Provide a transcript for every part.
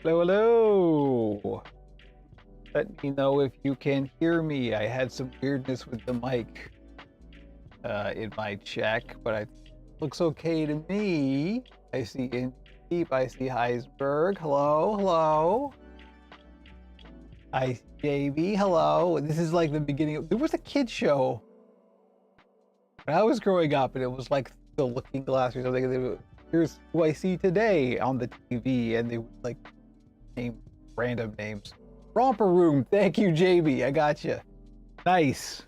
Hello, hello. Let me know if you can hear me. I had some weirdness with the mic in my check, but it looks okay to me. I see Deep, I see Heisberg. Hello, hello. I see JB. Hello. This is like the beginning of, there was a kid show when I was growing up, and it was like the Looking Glass or something. Here's who I see today on the TV, and they would like name random names. Romper Room. Thank you, JB. I got you. Nice.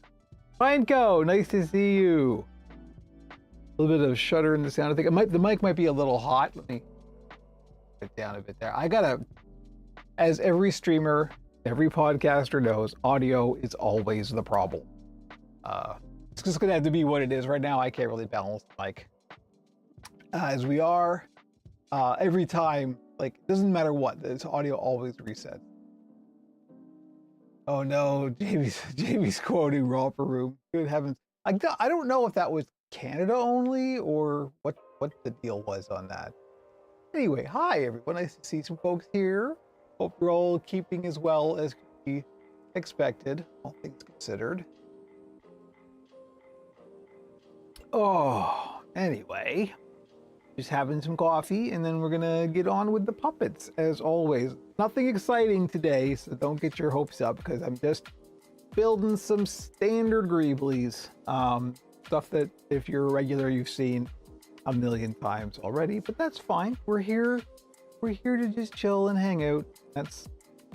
Mineco, nice to see you. A little bit of shudder in the sound. I think the mic might be a little hot. Let me put it down a bit there. I gotta, as every streamer, every podcaster knows, audio is always the problem. It's just gonna have to be what it is. Right now, I can't really balance the mic. As we are, every time, like, it doesn't matter what, this audio always resets. Oh no, JB's quoting Romper Room. Good heavens. I don't know if that was Canada only or what the deal was on that. Anyway, hi everyone. Nice to see some folks here. Hope you're all keeping as well as could be expected, all things considered. Oh, anyway. Just having some coffee, and then we're gonna get on with the puppets as always. Nothing exciting today, so don't get your hopes up because I'm just building some standard Greeblies. Stuff that if you're a regular, you've seen a million times already, but that's fine. We're here to just chill and hang out. That's,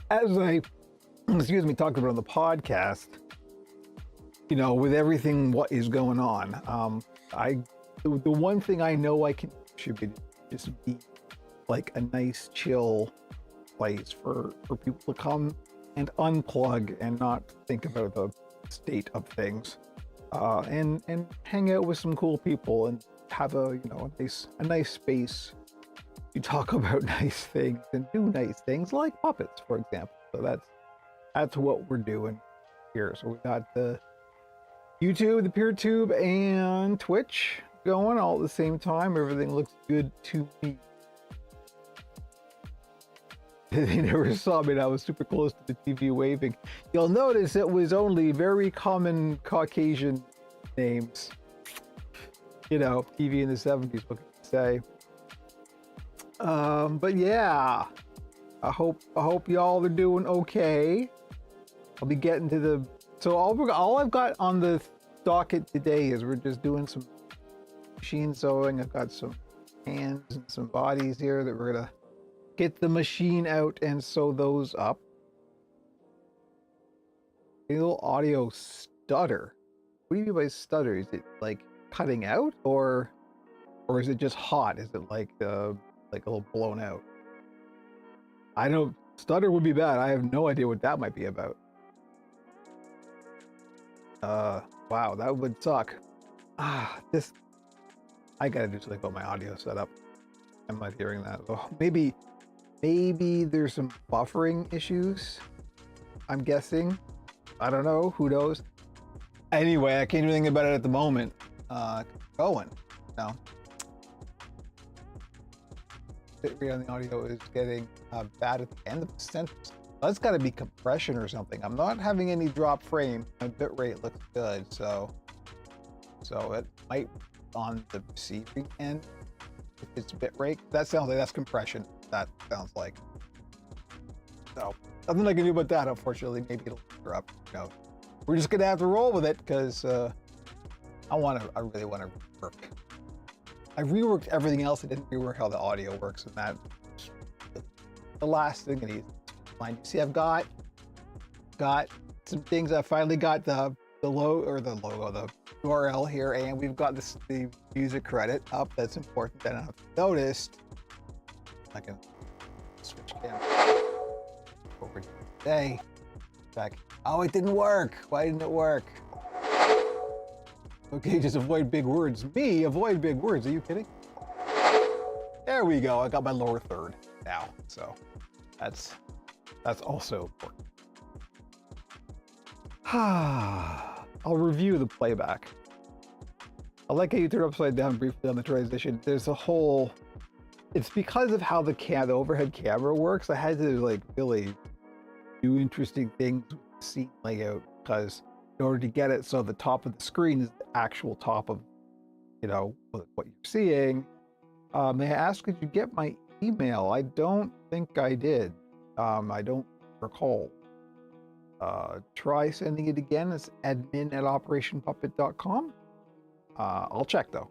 as I talked about on the podcast, you know, with everything what is going on. I the one thing I know I can contribute is just be like a nice chill place for people to come and unplug and not think about the state of things, and hang out with some cool people and have a a nice space to talk about nice things and do nice things like puppets, for example. So that's what we're doing here. So we got the YouTube, the PeerTube, and Twitch going all at the same time. Everything looks good to me. They never saw me and I was super close to the TV waving. You'll notice it was only very common Caucasian names. You know, TV in the 70s, what can I say? But yeah, I hope y'all are doing okay. I'll be getting to the, so all I've got on the docket today is we're just doing some machine sewing. I've got some hands and some bodies here that we're gonna get the machine out and sew those up. A little audio stutter. What do you mean by stutter? Is it like cutting out, or is it just hot? Is it like a little blown out? I don't. Stutter would be bad. I have no idea what that might be about. Wow, that would suck. This. I gotta do something about my audio setup. I'm not hearing that. Oh, maybe there's some buffering issues. I'm guessing. I don't know. Who knows? Anyway, I can't do anything about it at the moment. Going. No. Bit rate on the audio is getting bad at the end of the sentence. That's got to be compression or something. I'm not having any drop frame. My bit rate looks good, so it might on the receiving end. If it's bit rate, that sounds like that's compression. That sounds like. So nothing I can do about that, unfortunately. Maybe it'll drop. You know, we're just gonna have to roll with it because I really want to rework. I reworked everything else. I didn't rework how the audio works, and that's the last thing I need. Fine. See, I've got some things. I finally got the logo, the URL here, and we've got the music credit up. That's important. Then I've noticed I can switch camera over today. Back. Oh, it didn't work. Why didn't it work? Okay, just avoid big words. Me avoid big words. Are you kidding? There we go. I got my lower third now, so that's also important. I'll review the playback. I like how you turn upside down briefly on the transition. There's a whole. It's because of how the overhead camera works. I had to like really do interesting things with the scene layout because in order to get it so the top of the screen is the actual top of, what you're seeing. May I ask, did you get my email? I don't think I did. I don't recall. Try sending it again. It's admin@operationpuppet.com. I'll check though.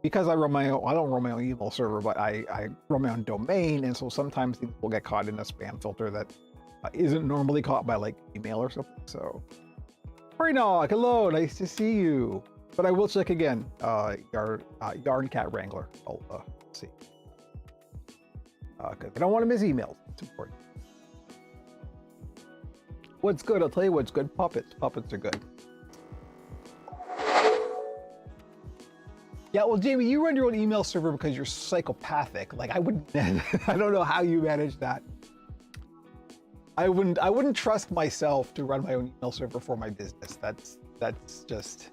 Because I run my own, I don't run my own email server, but I run my own domain, and so sometimes things will get caught in a spam filter that isn't normally caught by like email or something. So, Freenock, hello, nice to see you. But I will check again. Yarn Cat Wrangler. I'll see. Because I don't want to miss emails. It's important. What's good? I'll tell you what's good. Puppets. Puppets are good. Yeah, well, Jamie, you run your own email server because you're psychopathic. Like, I wouldn't. I don't know how you manage that. I wouldn't trust myself to run my own email server for my business. That's just.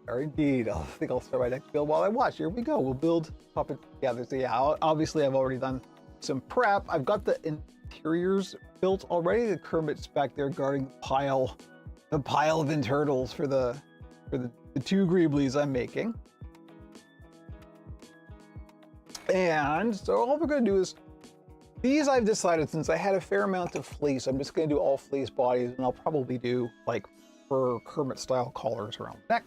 Or indeed, I think I'll start my next build while I watch. Here we go. We'll build Puppet together. So yeah, obviously I've already done some prep. I've got the interiors built already. The Kermit's back there guarding the pile of internals for the two Greeblies I'm making. And so all we're gonna do is, these I've decided, since I had a fair amount of fleece, I'm just gonna do all fleece bodies, and I'll probably do like fur Kermit style collars around the neck.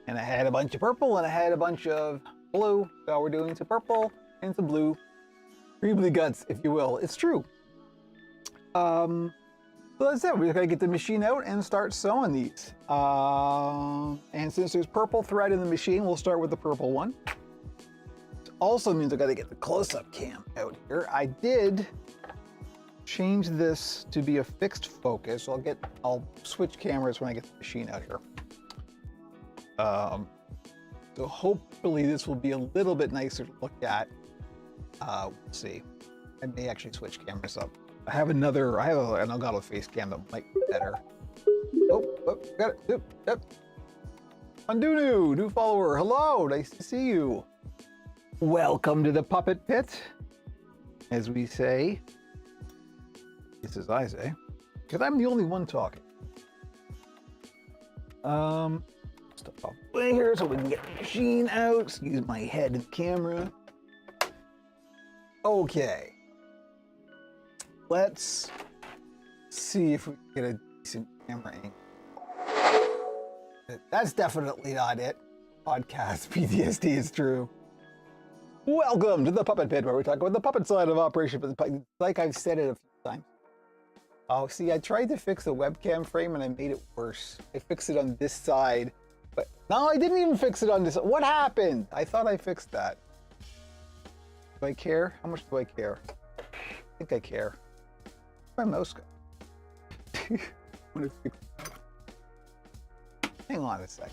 And I had a bunch of purple and I had a bunch of blue. So we're doing some purple and some blue. Greebly guts, if you will. It's true. So that's it. We gotta get the machine out and start sewing these. And since there's purple thread in the machine, we'll start with the purple one. It also means I gotta get the close-up cam out here. I did change this to be a fixed focus. I'll switch cameras when I get the machine out here. So hopefully this will be a little bit nicer to look at. We'll see. I may actually switch cameras up. I have an Elgato face cam that might be better. Oh, got it. Yep. Undunu, new follower. Hello, nice to see you. Welcome to the Puppet Pit, as we say. This is I say, because I'm the only one talking. Step off the way here so we can get the machine out. Excuse my head and camera. Okay. Let's see if we can get a decent camera angle. That's definitely not it. Podcast PTSD is true. Welcome to the Puppet Pit, where we talk about the puppet side of Operation. Like I've said it a few times. Oh, see, I tried to fix the webcam frame and I made it worse. I fixed it on this side, but no, I didn't even fix it on this. What happened? I thought I fixed that. Do I care? How much do I care? I think I care. Where's my mouse go? Hang on a second.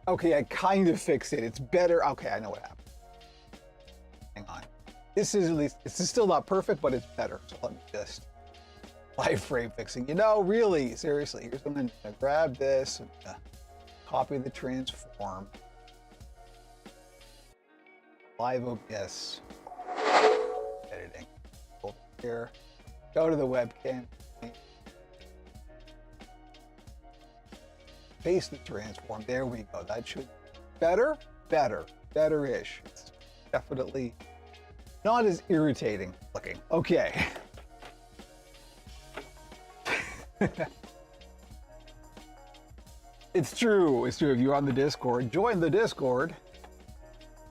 Okay, I kind of fixed it. It's better. Okay, I know what happened. Hang on. This is still not perfect, but it's better. So let me just live frame fixing. You know, really, seriously, here's what I'm gonna grab this and copy the transform. Live OBS. Editing. Over here. Go to the webcam. Paste the transform. There we go. That should better-ish. It's definitely not as irritating looking. Okay. It's true. If you're on the Discord, join the Discord.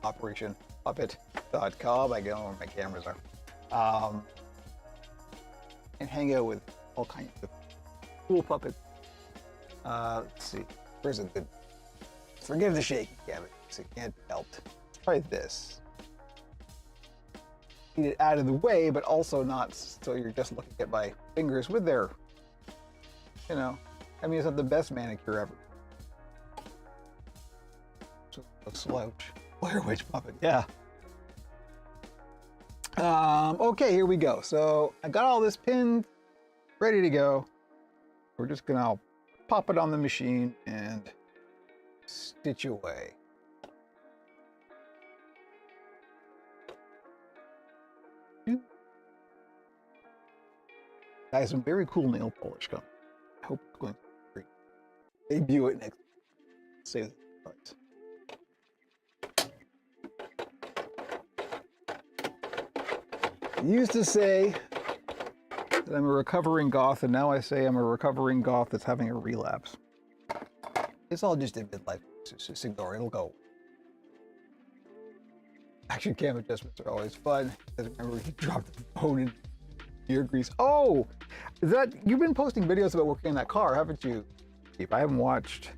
OperationPuppet.com. I go where my cameras are. And hang out with all kinds of cool puppets. Let's see. Where's a good? Forgive the shaky cabinet. It can't be helped. Let's try this. Get it out of the way, but also not so you're just looking at my fingers with their, you know, I mean, it's not the best manicure ever. So a slouch. Blair Witch puppet, yeah. Okay, here we go. So I got all this pinned, ready to go. We're just gonna pop it on the machine and stitch away. I have some very cool nail polish coming. I hope it's going to be great. Debut it next. Save the price. I used to say that I'm a recovering goth, and now I say I'm a recovering goth that's having a relapse. It's all just a midlife. Just ignore it. It'll go. Action cam adjustments are always fun. Because remember, he dropped the phone in gear grease. Oh, is that you've been posting videos about working in that car, haven't you? I haven't watched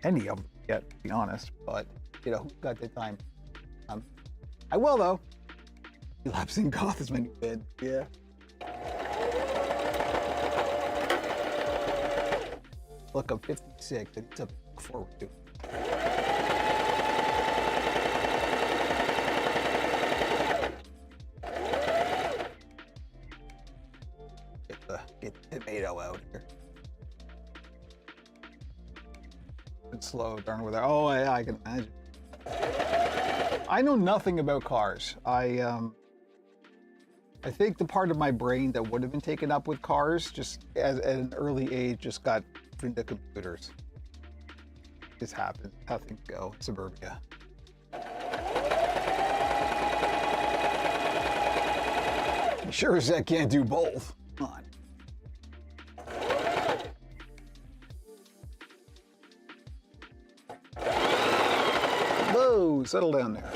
any of them yet, to be honest. But you know, who's got the time? I will though. Relapsing goth is my new bed. Yeah. Look, I'm 56. It's up forward to. Get the tomato out here. It's slow, darn with that. Oh yeah, I can imagine. I know nothing about cars. I think the part of my brain that would have been taken up with cars, just at an early age, just got into computers. This happens. How things go in suburbia. Sure as that can't do both. Come on. Whoa, settle down there.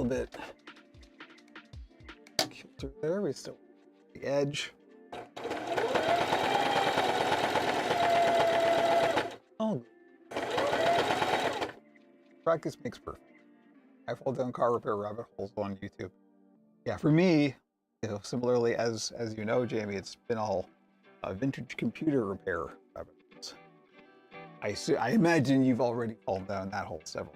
little bit kilter there. We still the edge. Oh, practice makes perfect. I fall down car repair rabbit holes on YouTube. Yeah, for me, similarly as you know, Jamie, it's been all vintage computer repair rabbit holes. I imagine you've already fallen down that hole several.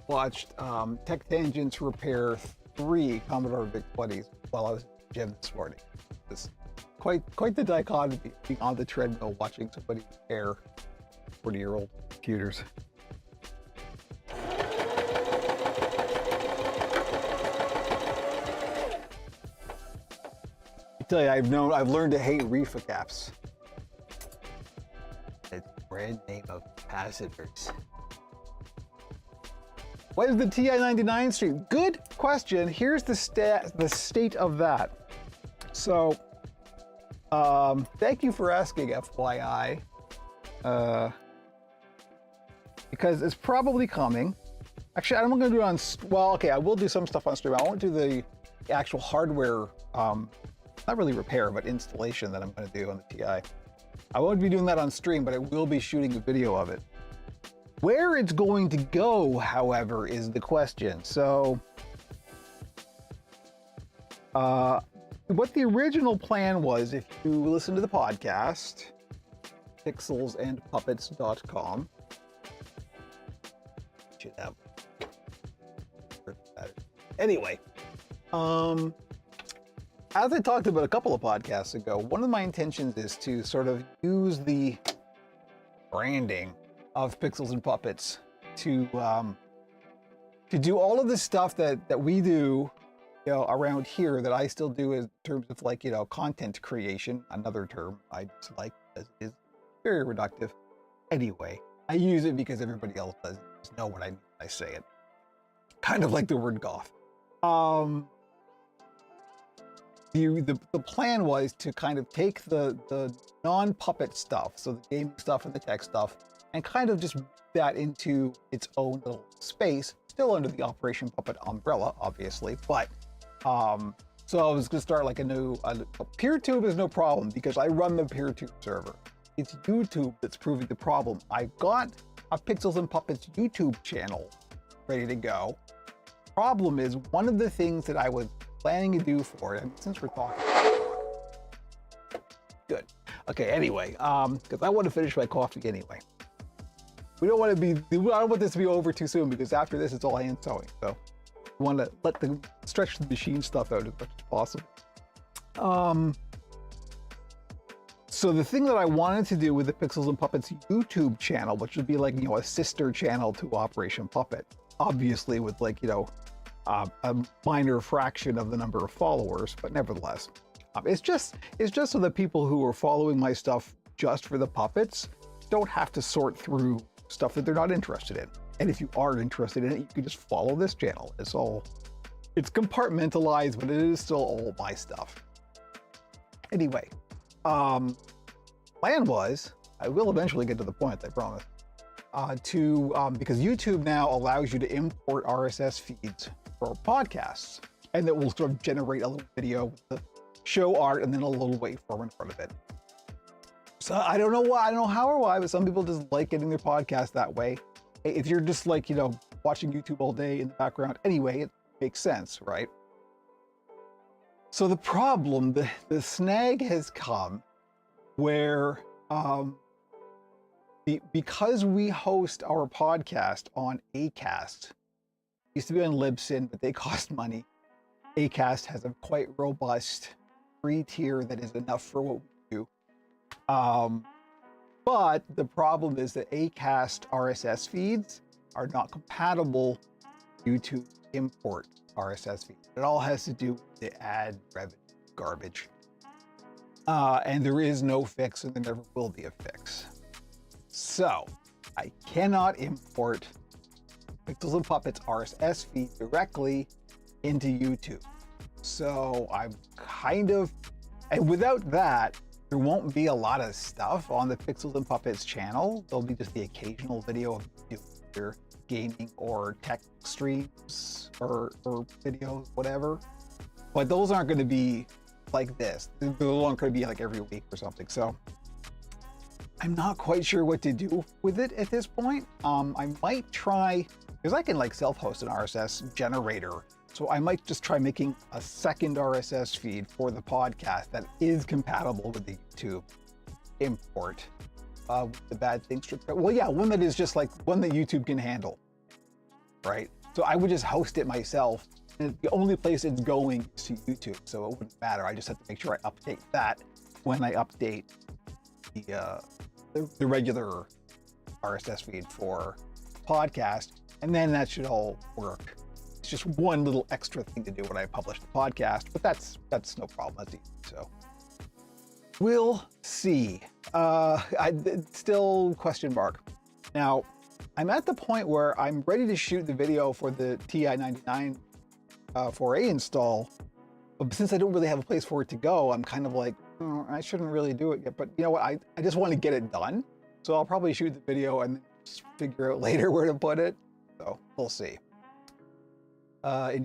Watched Tech Tangents repair 3 Commodore VIC-20s while I was in the gym this morning. It's quite the dichotomy, being on the treadmill watching somebody repair 40-year-old computers. I tell you, I've learned to hate reefa caps. It's the brand name of capacitors. What is the TI-99 stream? Good question. Here's the state of that. So, thank you for asking, FYI. Because it's probably coming. Actually, I'm not going to do it on. Well, okay, I will do some stuff on stream. I won't do the actual hardware, not really repair, but installation that I'm going to do on the TI. I won't be doing that on stream, but I will be shooting a video of it. Where it's going to go, however, is the question. So, what the original plan was, if you listen to the podcast, pixelsandpuppets.com, should have. Anyway, as I talked about a couple of podcasts ago, one of my intentions is to sort of use the branding of Pixels and Puppets to do all of the stuff that we do, you know, around here that I still do in terms of, like, you know, content creation, another term I dislike because it is very reductive. Anyway, I use it because everybody else does know what I mean when I say it. Kind of like the word goth. The plan was to kind of take the non-puppet stuff, so the gaming stuff and the tech stuff, and kind of just that into its own little space, still under the Operation Puppet umbrella, obviously. But so I was going to start like a PeerTube is no problem because I run the PeerTube server. It's YouTube that's proving the problem. I got a Pixels and Puppets YouTube channel ready to go. Problem is, one of the things that I was planning to do for it, and since we're talking, good. Okay, anyway, because I want to finish my coffee anyway. I don't want this to be over too soon because after this it's all hand sewing. So we want to stretch the machine stuff out as much as possible. So the thing that I wanted to do with the Pixels and Puppets YouTube channel, which would be like, you know, a sister channel to Operation Puppet, obviously with, like, you know, a minor fraction of the number of followers, but nevertheless, it's just so that people who are following my stuff just for the puppets don't have to sort through stuff that they're not interested in. And if you are interested in it, you can just follow this channel. It's compartmentalized, but it is still all my stuff. Anyway, plan was, I will eventually get to the point, I promise, because YouTube now allows you to import RSS feeds for podcasts, and it will sort of generate a little video with the show art and then a little waveform in front of it. So I don't know why, I don't know how or why, but some people just like getting their podcast that way. If you're just, like, you know, watching YouTube all day in the background, anyway, it makes sense, right? So the problem, the snag has come where, because we host our podcast on Acast, used to be on Libsyn, but they cost money. Acast has a quite robust free tier that is enough for what we do. But the problem is that Acast RSS feeds are not compatible due to import RSS feeds. It all has to do with the ad revenue garbage. And there is no fix, and there never will be a fix. So I cannot import Pixels and Puppets RSS feed directly into YouTube. So I'm kind of, and without that, there won't be a lot of stuff on the Pixels and Puppets channel. There'll be just the occasional video of either gaming or tech streams or videos, whatever. But those aren't going to be like this. Those aren't going to be like every week or something. So I'm not quite sure what to do with it at this point. I might try, because I can like self-host an RSS generator. So I might just try making a second RSS feed for the podcast that is compatible with the YouTube import. The bad things. Well, yeah, one that is just like one that YouTube can handle, right? So I would just host it myself. And the only place it's going is to YouTube, so it wouldn't matter. I just have to make sure I update that when I update the regular RSS feed for podcast, and then that should all work. It's just one little extra thing to do when I publish the podcast, but that's no problem. That's easy. So we'll see. Still question mark. Now, I'm at the point where I'm ready to shoot the video for the TI-99 4A install, but since I don't really have a place for it to go, I'm kind of like, oh, I shouldn't really do it yet. But you know what? I just want to get it done. So I'll probably shoot the video and just figure out later where to put it. So we'll see. I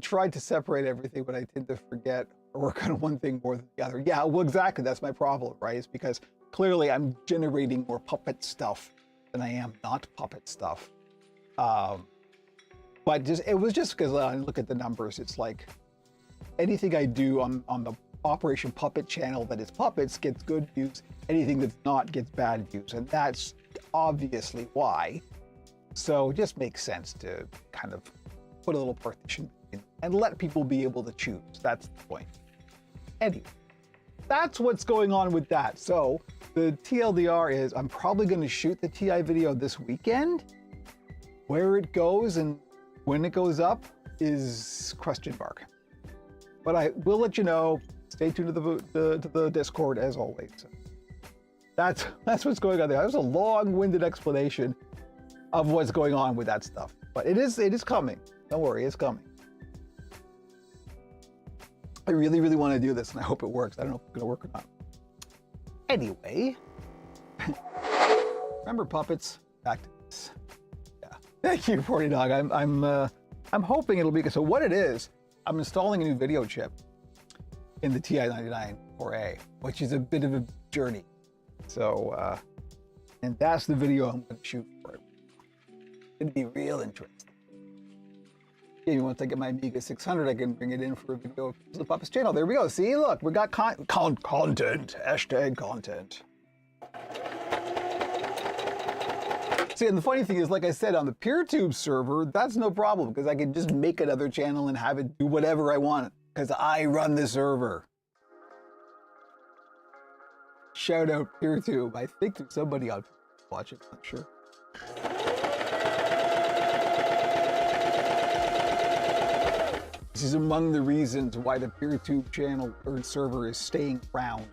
tried to separate everything, but I tend to forget or work on one thing more than the other. Yeah, well, exactly. That's my problem, right? It's because clearly I'm generating more Puppet stuff than I am not Puppet stuff. But it was just because I look at the numbers. It's like anything I do on the Operation Puppet channel that is Puppets gets good views. Anything that's not gets bad views. And that's obviously why. So it just makes sense to kind of put a little partition in and let people be able to choose. That's the point. Anyway, that's what's going on with that. So the TLDR is I'm probably going to shoot the TI video this weekend. Where it goes and when it goes up is question mark. But I will let you know. Stay tuned to the Discord as always. So that's what's going on there. That was a long-winded explanation of what's going on with that stuff. But it is coming. Don't worry, it's coming. I really, really want to do this, and I hope it works. I don't know if it's going to work or not. Anyway, remember Puppets? Back to this. Yeah. Thank you, Forty Dog. I'm hoping it'll be good. So what it is, I'm installing a new video chip in the TI-99 4A, which is a bit of a journey. So, and that's the video I'm going to shoot for it. It'd be real interesting. Maybe once I get my Amiga 600, I can bring it in for a video of the Puppets channel. There we go. See, look, we got content. Hashtag content. See, and the funny thing is, like I said, on the PeerTube server, that's no problem because I can just make another channel and have it do whatever I want because I run the server. Shout out PeerTube. I think there's somebody out watching, I'm not sure. This is among the reasons why the PeerTube channel or server is staying around.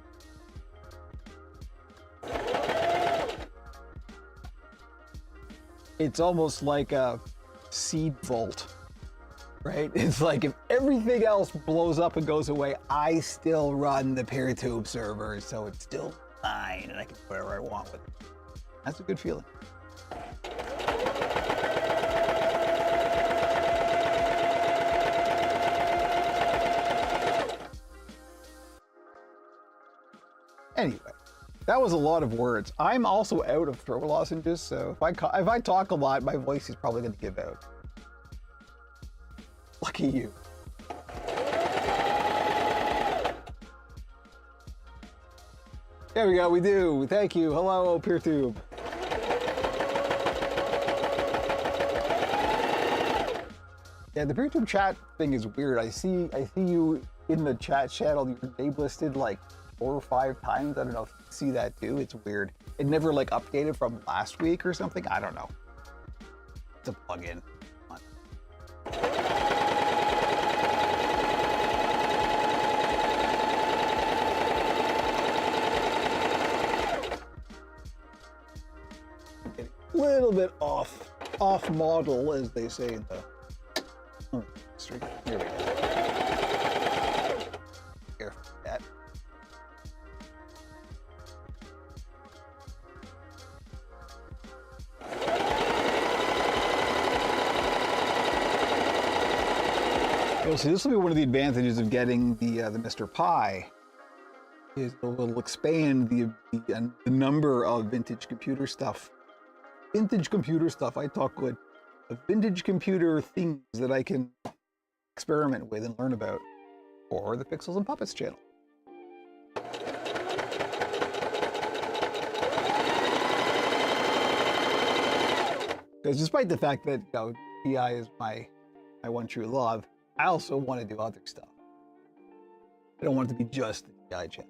It's almost like a seed vault, right? It's like if everything else blows up and goes away, I still run the PeerTube server, so it's still mine and I can do whatever I want with it. That's a good feeling. Anyway, that was a lot of words. I'm also out of throat lozenges, so if I talk a lot, my voice is probably going to give out. Lucky you. There we go, we do. Thank you. Hello, PeerTube. Yeah, the PeerTube chat thing is weird. I see you in the chat channel. Your name listed like 4 or 5 times. I don't know if you see that too. It's weird. It never like updated from last week or something. I don't know. It's a plugin. A little bit off model, as they say in the Here we go. Careful with that. Well, see, this will be one of the advantages of getting the Mr. Pi. Is it will expand the number of vintage computer stuff. Vintage computer stuff. I talk good. Vintage computer things that I can experiment with and learn about, or the Pixels and Puppets channel. Because despite the fact that PI is my one true love, I also want to do other stuff. I don't want it to be just the PI channel.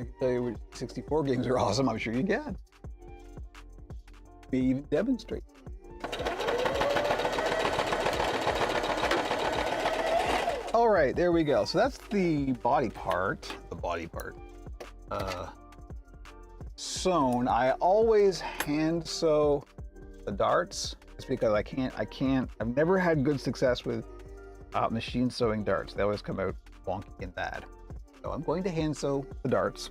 I can tell you which 64 games are awesome. I'm sure you can. We even demonstrate. All right, there we go. So that's the body part. Sewn. I always hand sew the darts, just because I've never had good success with machine sewing darts. They always come out wonky and bad. So I'm going to hand sew the darts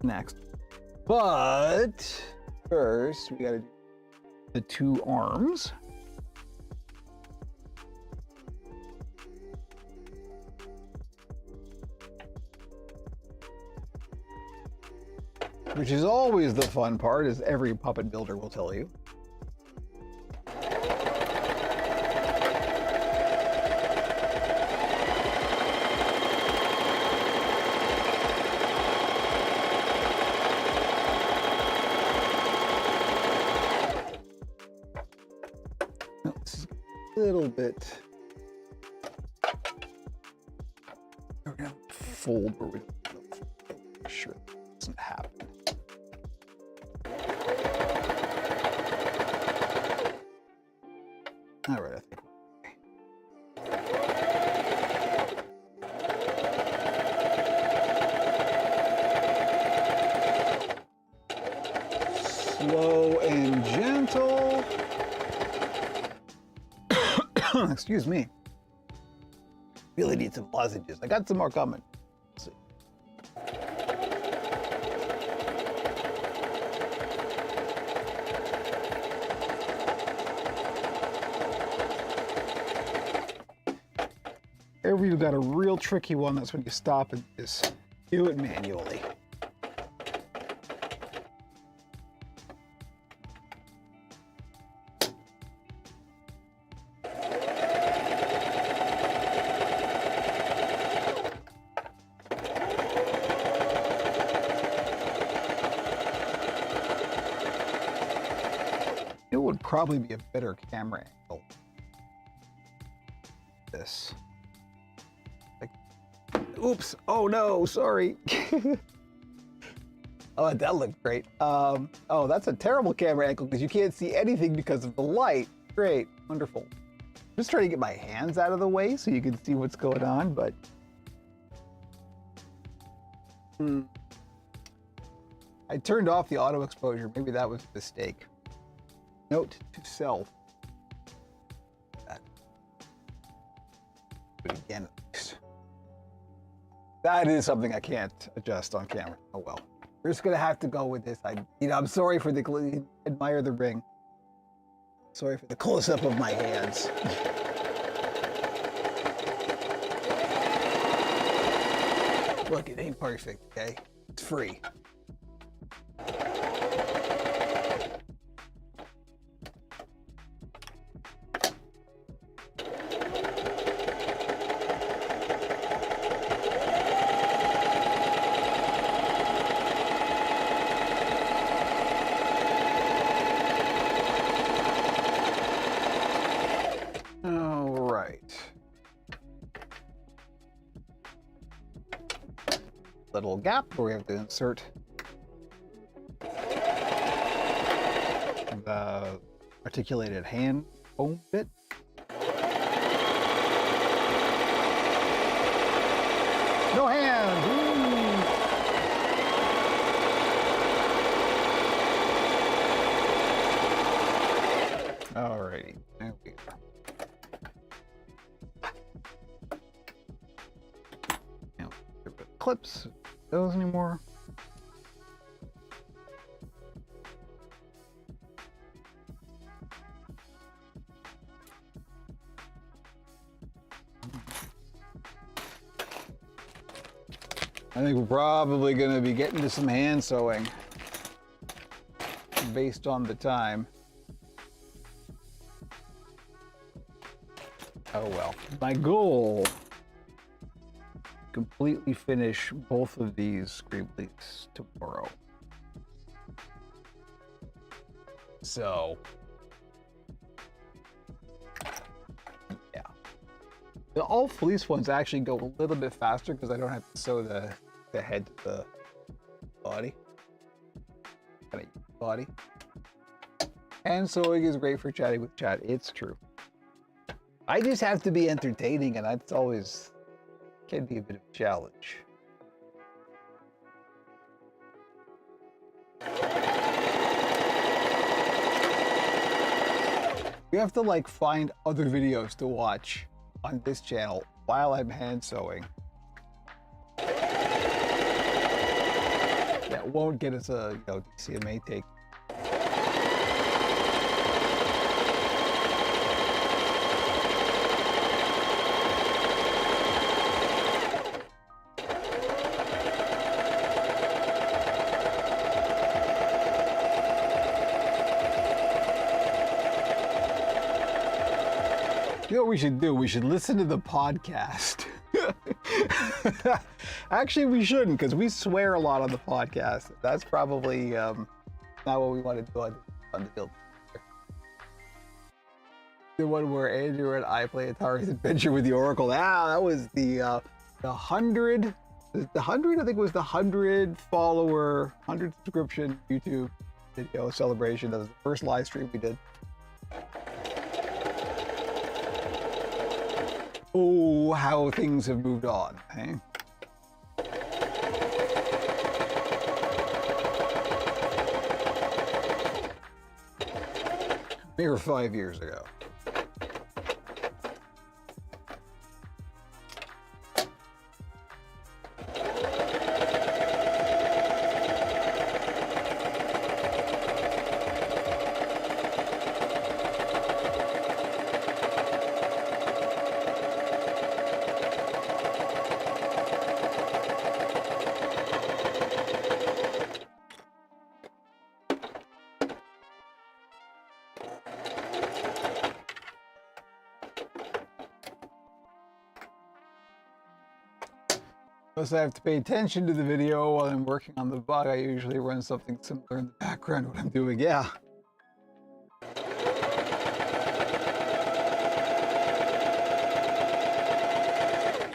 next. But first, we gotta do the two arms. Which is always the fun part, as every puppet builder will tell you. No, this is a little bit. We're gonna fold where we don't make sure it doesn't happen. All right, I think. Slow and gentle. Excuse me. Really need some lozenges. I got some more coming. Let's see. Wherever you've got a real tricky one, that's when you stop and just do it manually. It would probably be a better camera angle. This. Oops, oh no, sorry. Oh, that looked great. Oh, that's a terrible camera angle because you can't see anything because of the light. Great, wonderful. I'm just trying to get my hands out of the way so you can see what's going on, but. I turned off the auto exposure. Maybe that was a mistake. Note to self. Do it again at least. That is something I can't adjust on camera. Oh well. We're just gonna have to go with this. I'm sorry for the admire the ring. Sorry for the close-up of my hands. Look, it ain't perfect, okay? It's free. Little gap where we have to insert the articulated hand foam bit. clips. Those anymore? I think we're probably going to be getting to some hand sewing based on the time. Oh well. My goal, completely finish both of these Scribblies tomorrow. So, yeah. The all fleece ones actually go a little bit faster because I don't have to sew the head to the body. Kind of body. And sewing is great for chatting with chat. It's true. I just have to be entertaining, and that's always can be a bit of a challenge. You have to like find other videos to watch on this channel while I'm hand sewing. That won't get us a DCMA take. You know what we should do? We should listen to the podcast. Actually, we shouldn't, because we swear a lot on the podcast. That's probably not what we want to do on the field. The one where Andrew and I play Atari's Adventure with the Oracle. Ah, that was the 100. The 100, I think, was the 100 follower, 100 subscription YouTube video celebration. That was the first live stream we did. Oh, how things have moved on, hey? Mere 5 years ago. Unless I have to pay attention to the video while I'm working on the bug, I usually run something similar in the background when I'm doing, yeah.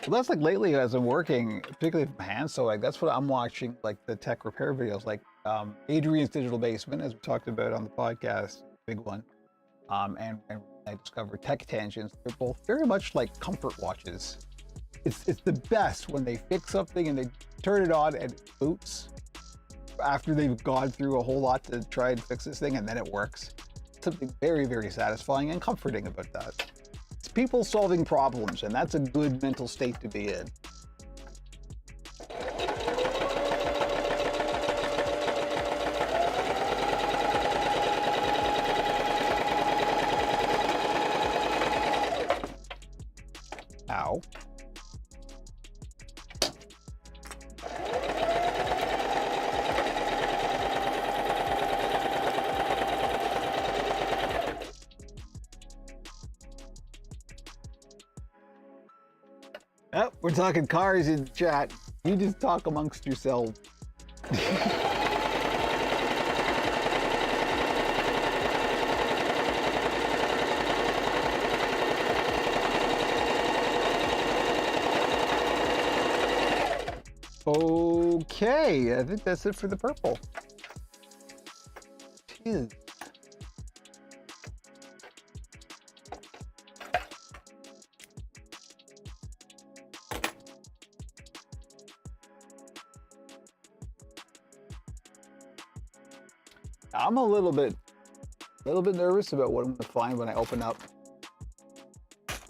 Well, that's like lately as I'm working, particularly from hand sewing, that's what I'm watching, like the tech repair videos, like Adrian's Digital Basement, as we talked about on the podcast, big one. And I discovered Tech Tangents. They're both very much like comfort watches. It's the best when they fix something and they turn it on and it boots after they've gone through a whole lot to try and fix this thing, and then it works. Something very, very satisfying and comforting about that. It's people solving problems, and that's a good mental state to be in. Ow. Oh, we're talking cars in chat. You just talk amongst yourselves. Okay, I think that's it for the purple. Jeez. I'm a little bit nervous about what I'm going to find when I open up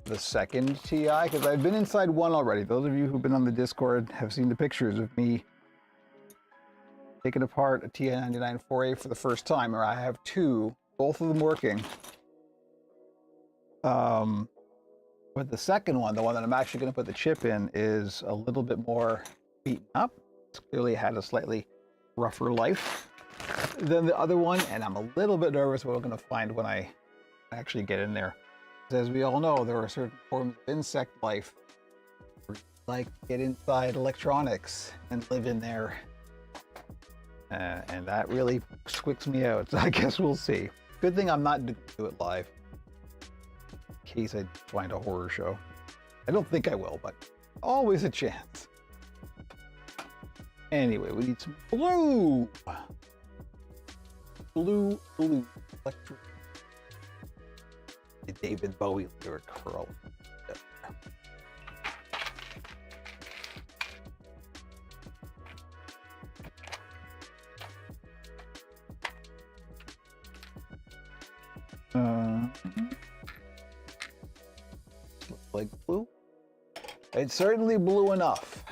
the second TI, because I've been inside one already. Those of you who've been on the Discord have seen the pictures of me taking apart a TI-99 4A for the first time, or I have two, both of them working. But the second one, the one that I'm actually going to put the chip in, is a little bit more beaten up. It's clearly had a slightly rougher life than the other one, and I'm a little bit nervous what I'm going to find when I actually get in there. As we all know, there are certain forms of insect life where you like to get inside electronics and live in there. And that really squicks me out, so I guess we'll see. Good thing I'm not going to do it live, in case I find a horror show. I don't think I will, but always a chance. Anyway, we need some blue. Blue, electric. The David Bowie lyric curl. Looks like blue. It's certainly blue enough.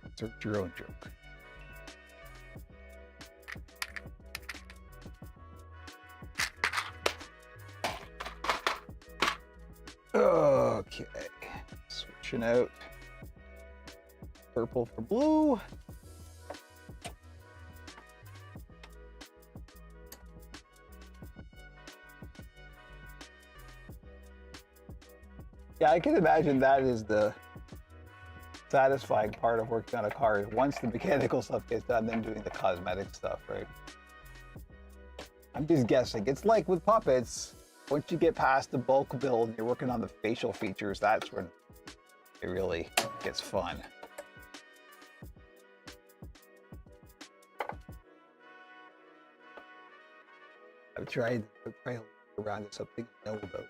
Insert your own joke. Okay, switching out purple for blue. Yeah, I can imagine that is the satisfying part of working on a car, is once the mechanical stuff gets done, then doing the cosmetic stuff, right? I'm just guessing. It's like with puppets, once you get past the bulk build and you're working on the facial features, that's when it really gets fun. I've tried around to something I know about.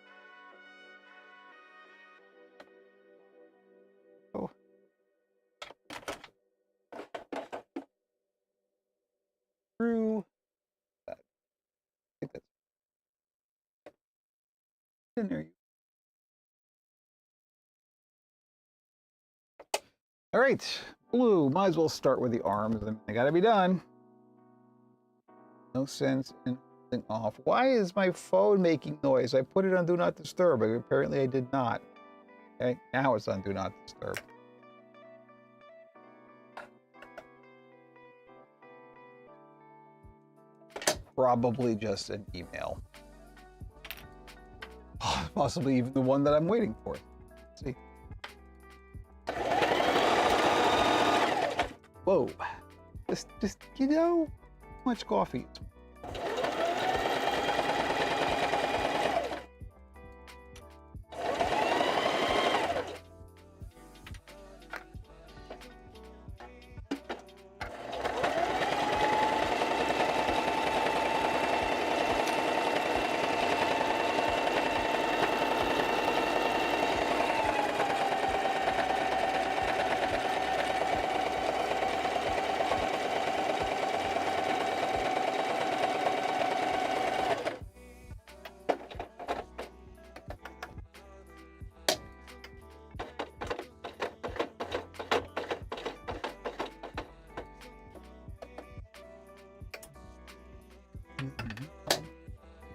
Oh. Through that. I think that's in there. All right, blue. Might as well start with the arms. They gotta be done. No sense in holding off. Why is my phone making noise? I put it on Do Not Disturb, but apparently I did not. Okay, now it's on Do Not Disturb. Probably just an email. Possibly even the one that I'm waiting for. Let's see. Whoa. Just, you know, how much coffee.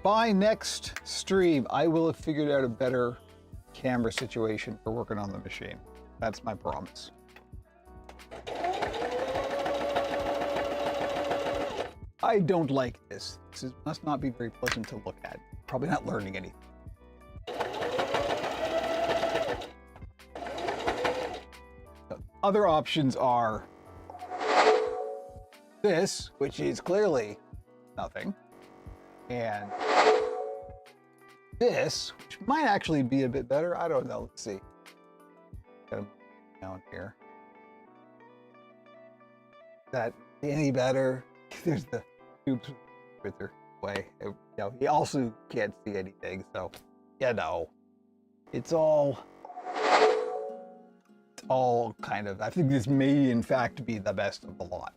By next stream, I will have figured out a better camera situation for working on the machine. That's my promise. I don't like this. This must not be very pleasant to look at. Probably not learning anything. Other options are this, which is clearly nothing, and this, which might actually be a bit better. I don't know. Let's see. Got them down here. Is that any better? There's the tubes with their way. You know, he also can't see anything, so you know, it's all kind of. I think this may, in fact, be the best of the lot.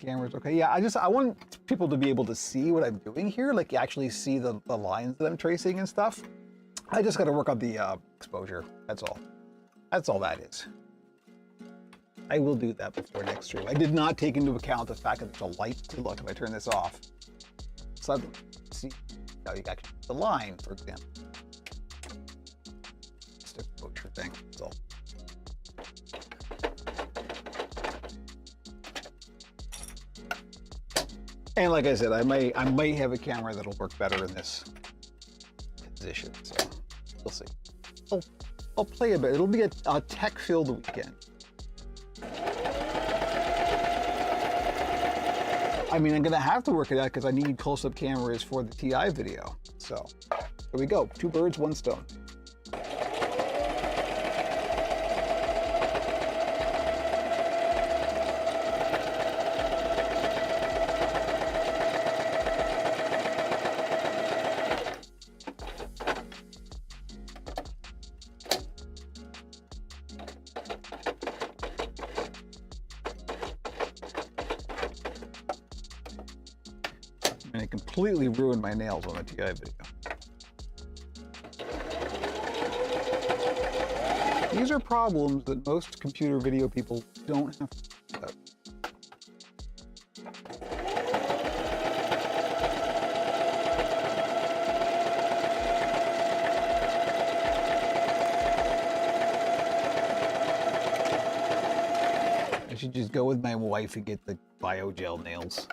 camera's okay. Yeah, I want people to be able to see what I'm doing here, like you actually see the lines that I'm tracing and stuff. I just got to work on the exposure. That's all. That's all that is. I will do that before next stream. I did not take into account the fact that there's a light to look if I turn this off. So I see how you actually see the line, for example. Just exposure thing. That's all. And like I said, I might have a camera that'll work better in this position. So we'll see. I'll play a bit. It'll be a tech-filled weekend. I mean, I'm gonna have to work it out because I need close-up cameras for the TI video. So here we go. 2 birds, 1 stone. And it completely ruined my nails on the TI video. These are problems that most computer video people don't have to think about. I should just go with my wife and get the BioGel nails.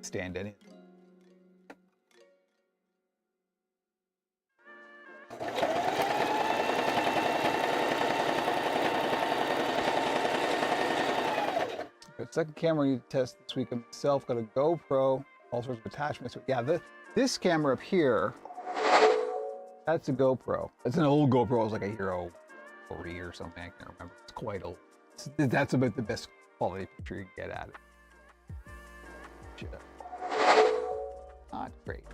Stand in it. The second camera I need to test this week myself. Got a GoPro, all sorts of attachments. Yeah, this camera up here, that's a GoPro. It's an old GoPro. It was like a Hero 40 or something. I can't remember. It's quite old. That's about the best quality picture you can get at it. Not great.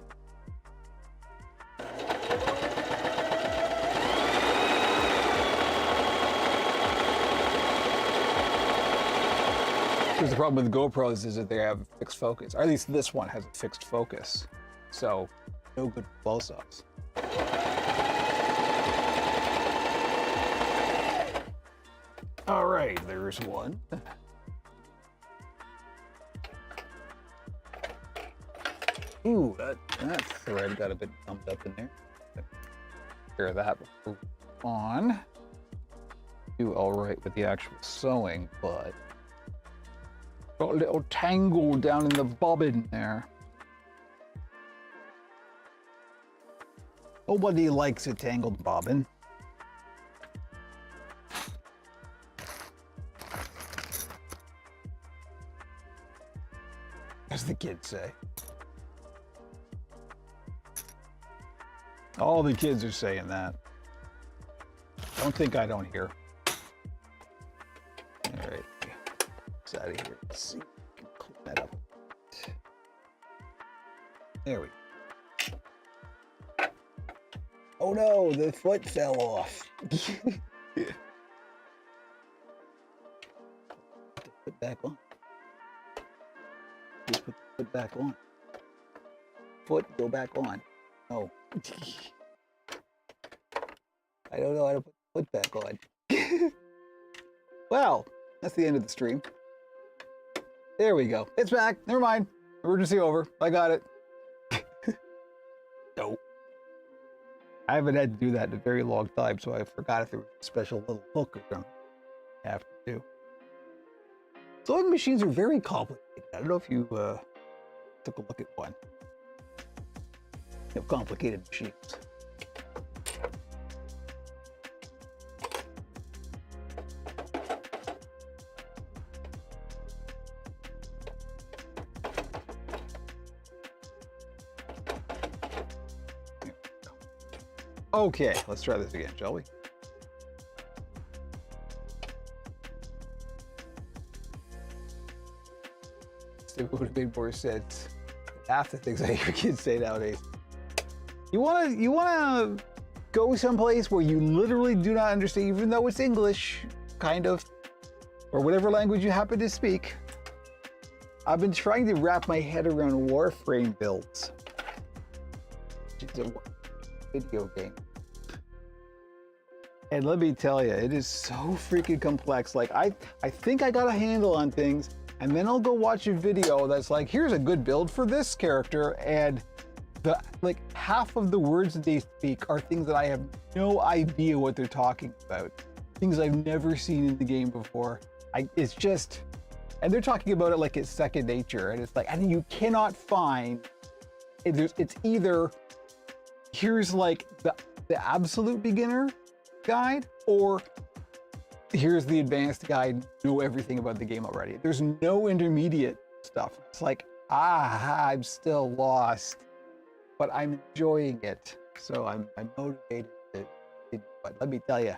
Because the problem with GoPros is that they have fixed focus, or at least this one has a fixed focus. So, no good close-ups. All right, there's one. Ooh, that thread got a bit dumped up in there. Take care of that before on. Do all right with the actual sewing, but got a little tangle down in the bobbin there. Nobody likes a tangled bobbin. As the kids say. All the kids are saying that. Don't think I don't hear. All right, it's out of here. Let's see if we can clean that up. There we go. Oh no, the foot fell off. Put the foot back on. Just put the foot back on. Foot, go back on. No. I don't know how to put the foot back on. Well, that's the end of the stream. There we go. It's back. Never mind. Emergency over. I got it. No. I haven't had to do that in a very long time, so I forgot if there was a special little hook or something I have to do. Sewing machines are very complicated. I don't know if you took a look at one. They have complicated machines. Okay, let's try this again, shall we? It would have made more sense. Half the things I hear kids say nowadays. You wanna go someplace where you literally do not understand, even though it's English, kind of. or whatever language you happen to speak. I've been trying to wrap my head around Warframe builds, which is a video game. And let me tell you, it is so freaking complex. Like I think I got a handle on things, and then I'll go watch a video that's like, here's a good build for this character, and like half of the words that they speak are things that I have no idea what they're talking about. Things I've never seen in the game before. It's just, and they're talking about it like it's second nature, and it's like, and you cannot find, it's either, here's like the absolute beginner guide, or here's the advanced guide, know everything about the game already. There's no intermediate stuff. It's like, I'm still lost, but I'm enjoying it. So I'm motivated to continue. But let me tell you,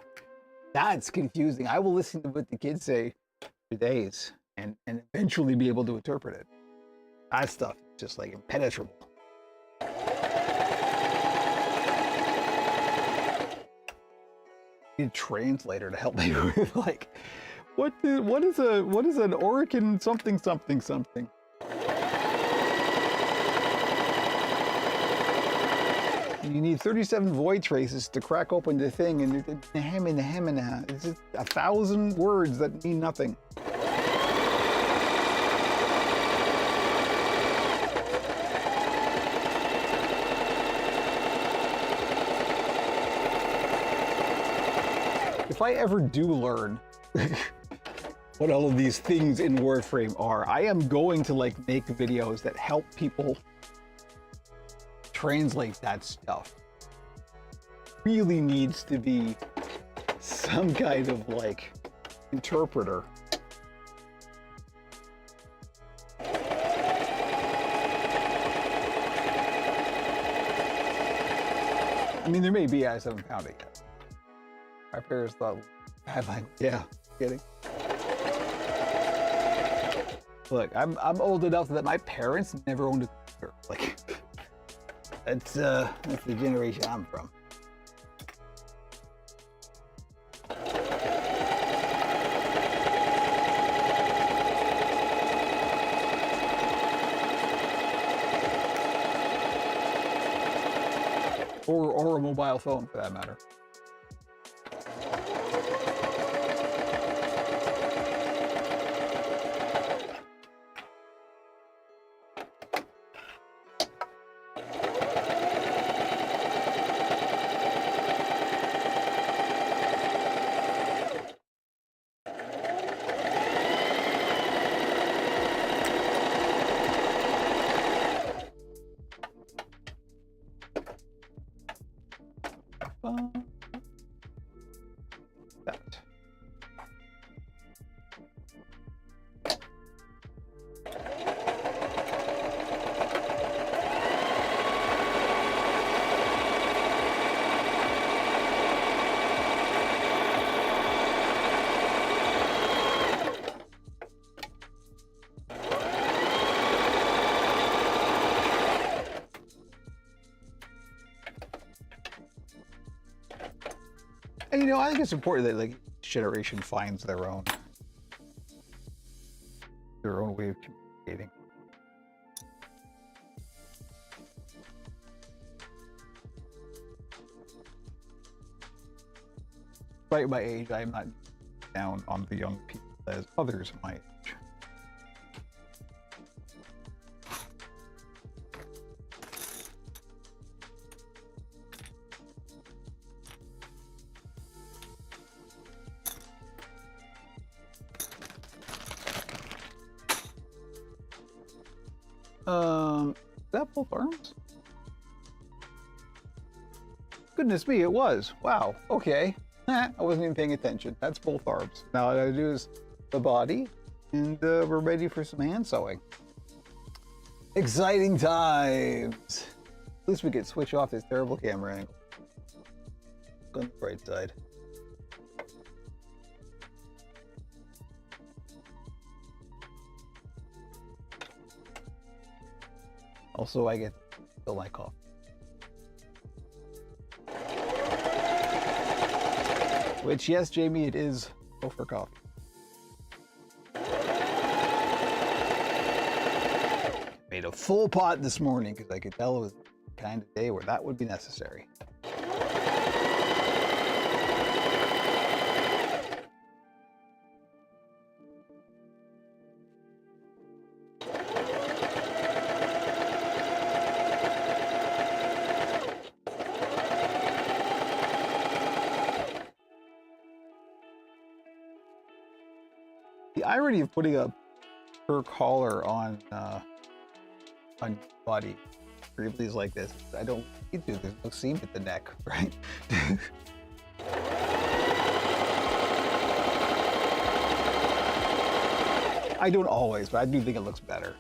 that's confusing. I will listen to what the kids say for days and eventually be able to interpret it. That stuff is just like impenetrable. Need a translator to help me with like, what is an Orican something something something. You need 37 void traces to crack open the thing, and it's just 1,000 words that mean nothing. If I ever do learn what all of these things in Warframe are, I am going to like make videos that help people translate that stuff. Really needs to be some kind of like interpreter. I mean, there may be, I just haven't found it yet. My parents thought bad language. Yeah, kidding. Look, I'm old enough that my parents never owned a computer. Like, that's the generation I'm from. Or a mobile phone, for that matter. That. And you know, I think it's important that like each generation finds their own way of communicating. Despite my age, I am not down on the young people as others my age. Is that both arms? Goodness me, it was. Wow, okay. I wasn't even paying attention. That's both arms. Now all I gotta do is the body, and we're ready for some hand sewing. Exciting times. At least we could switch off this terrible camera angle. Look on the bright side. Also, I get the light coffee. Which, yes, Jamie, it is for coffee. full pot this morning because I could tell it was the kind of day where that would be necessary. The irony of putting a fur collar on body briefly is like this. I don't need to. There's no seam at the neck, right? I don't always, but I do think it looks better.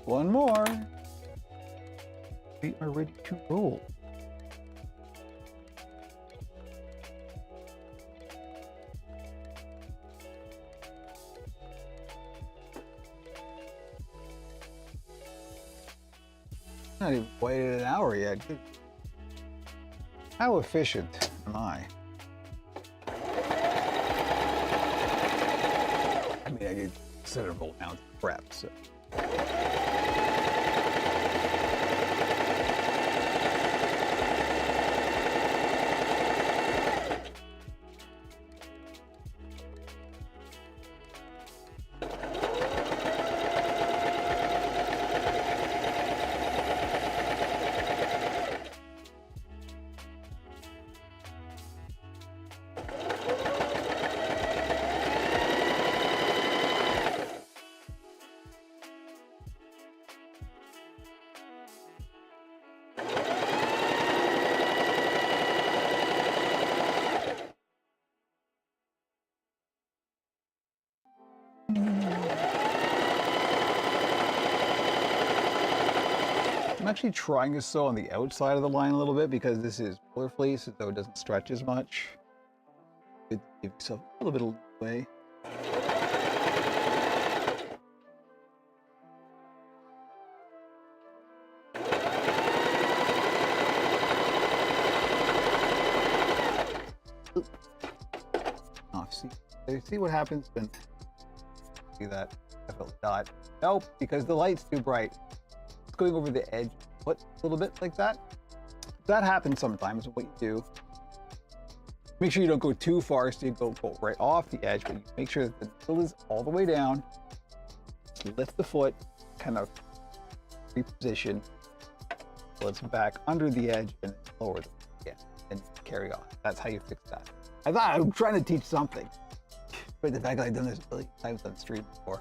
One more. We are ready to roll. Not even waited an hour yet. How efficient am I? I mean, I did considerable amount of prep, so. I'm actually trying to sew on the outside of the line a little bit because this is polar fleece, so it doesn't stretch as much. Give yourself a little bit of leeway. Oh, see what happens when see that dot? Nope, because the light's too bright. Going over the edge, what, a little bit like that. That happens sometimes. What you do, make sure you don't go too far, so you go right off the edge, but you make sure that the needle is all the way down. Lift the foot, kind of reposition, so it's back under the edge and lower the again, and carry on. That's how you fix that. I thought I was trying to teach something, but the fact that I've done this a million times on stream before.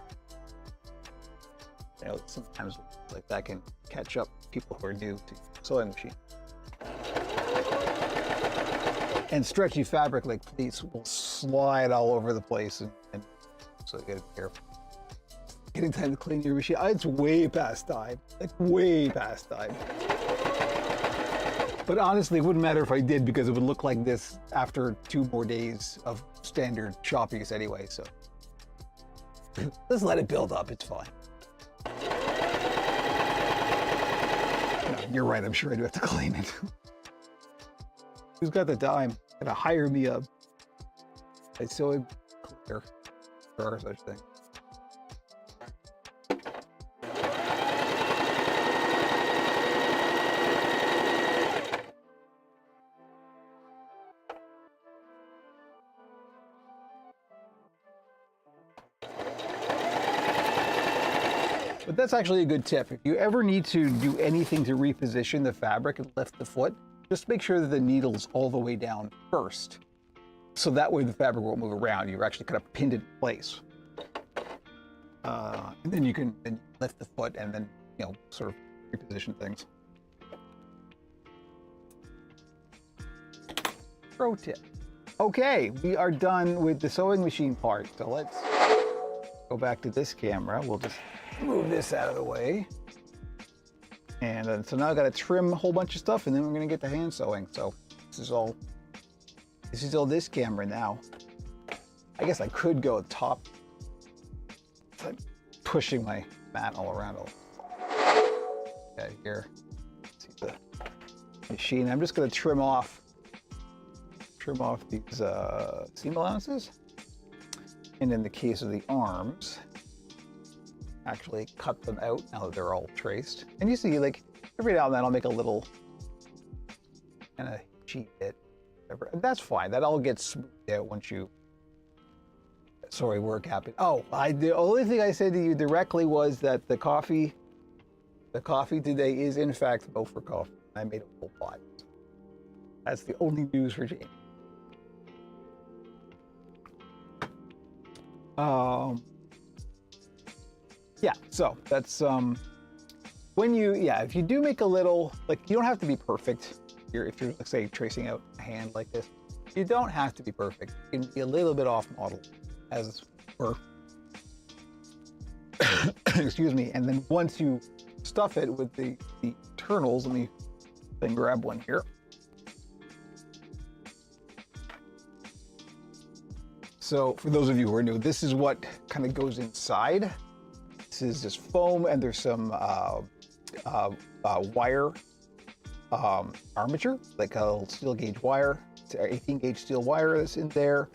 You know, sometimes like that can catch up people who are new to sewing machine. And stretchy fabric like fleece will slide all over the place, and so you gotta be careful. Getting time to clean your machine. It's way past time, like way past time. But honestly, it wouldn't matter if I did because it would look like this after 2 more days of standard shop use anyway, so. Let's let it build up, it's fine. No, you're right, I'm sure I do have to clean it. Who's got the time? Gotta hire me up. I sew clear or such thing. But that's actually a good tip. If you ever need to do anything to reposition the fabric and lift the foot, just make sure that the needle's all the way down first. So that way the fabric won't move around. You're actually kind of pinned in place. And then you can lift the foot and then, you know, sort of reposition things. Pro tip. Okay, we are done with the sewing machine part. So let's go back to this camera. We'll just move this out of the way. And so now I got to trim a whole bunch of stuff, and then we're going to get to hand sewing. So this is all this camera now. I guess I could go top. It's like pushing my mat all around. Out here. See the machine. I'm just going to trim off these seam allowances. And in the case of the arms, actually cut them out now that they're all traced. And you see, like, every now and then I'll make a little kind of cheat bit. Whatever. And that's fine. That all gets smoothed out once you. Sorry, work happened. Oh, the only thing I said to you directly was that the coffee today is in fact Mofer coffee. I made a full pot. That's the only news for Jamie. Yeah, so that's if you do make a little, like, you don't have to be perfect. If you're, let's say, tracing out a hand like this, you don't have to be perfect. You can be a little bit off model, or excuse me. And then once you stuff it with the internals, let me then grab one here. So for those of you who are new, this is what kind of goes inside. This is just foam, and there's some wire armature, like a steel gauge wire. It's 18 gauge steel wire that's in there,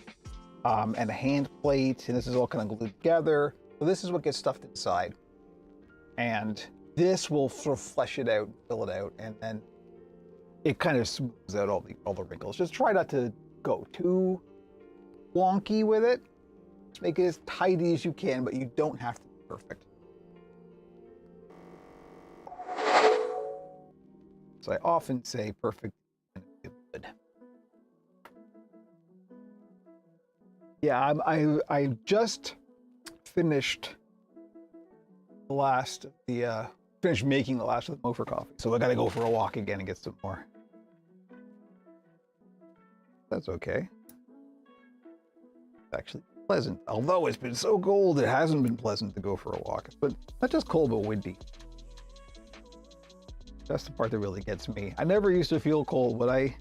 and a hand plate, and this is all kind of glued together. So this is what gets stuffed inside, and this will sort of flesh it out, fill it out, and then it kind of smooths out all the wrinkles. Just try not to go too wonky with it. Just make it as tidy as you can, but you don't have to be perfect. So I often say perfect and good. Yeah, I just finished finished making the last of the Mofer coffee. So I gotta go for a walk again and get some more. That's okay. It's actually pleasant. Although it's been so cold, it hasn't been pleasant to go for a walk. But not just cold, but windy. That's the part that really gets me. I never used to feel cold, but I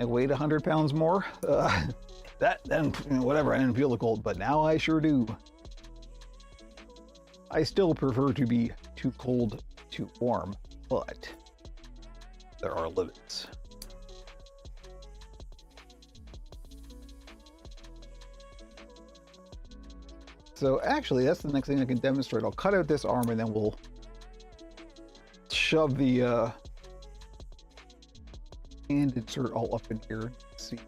weighed 100 pounds more. Then whatever, I didn't feel the cold, but now I sure do. I still prefer to be too cold, too warm, but there are limits. So actually, that's the next thing I can demonstrate. I'll cut out this arm, and then we'll shove the hand insert all up in here and see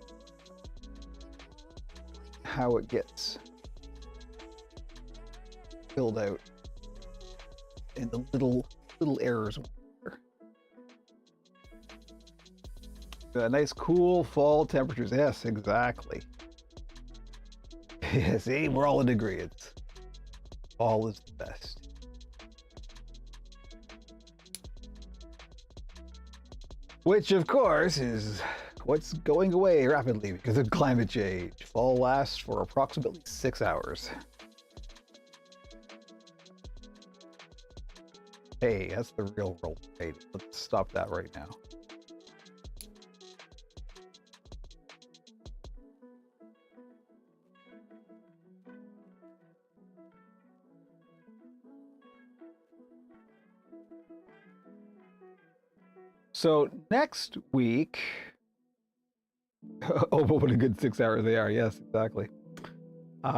how it gets filled out and the little errors. Nice cool fall temperatures. Yes, exactly. Yeah, see, we're all in agreement. Fall is the best. Which, of course, is what's going away rapidly because of climate change. Fall lasts for approximately 6 hours. Hey, that's the real world. Hey, let's stop that right now. So next week, oh, but what a good 6 hours they are. Yes, exactly.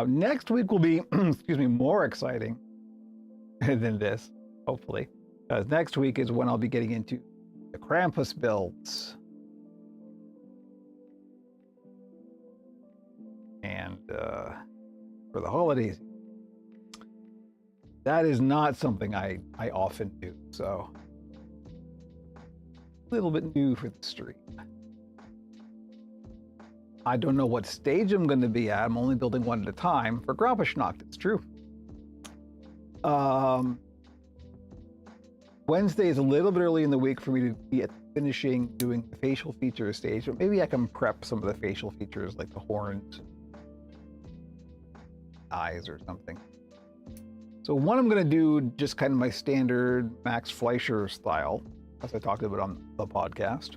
Next week will be, excuse me, more exciting than this, hopefully. Next week is when I'll be getting into the Krampus builds. And for the holidays, that is not something I often do, so a little bit new for the stream. I don't know what stage I'm going to be at. I'm only building one at a time for Graubeschnacht, it's true. Wednesday is a little bit early in the week for me to be finishing doing the facial features stage, but maybe I can prep some of the facial features like the horns, eyes or something. So one I'm going to do just kind of my standard Max Fleischer style, as I talked about on the podcast.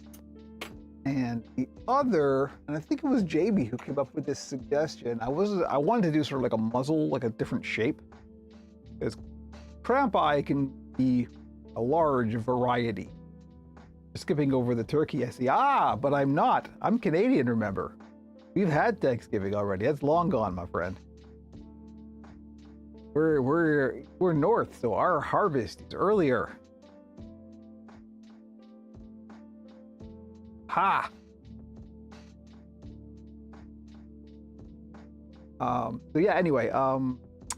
And the other, and I think it was JB who came up with this suggestion. I wanted to do sort of like a muzzle, like a different shape. Because crab eye can be a large variety. Skipping over the turkey, I see, but I'm not. I'm Canadian, remember. We've had Thanksgiving already. That's long gone, my friend. We're north, so our harvest is earlier. Ha! So yeah, anyway, I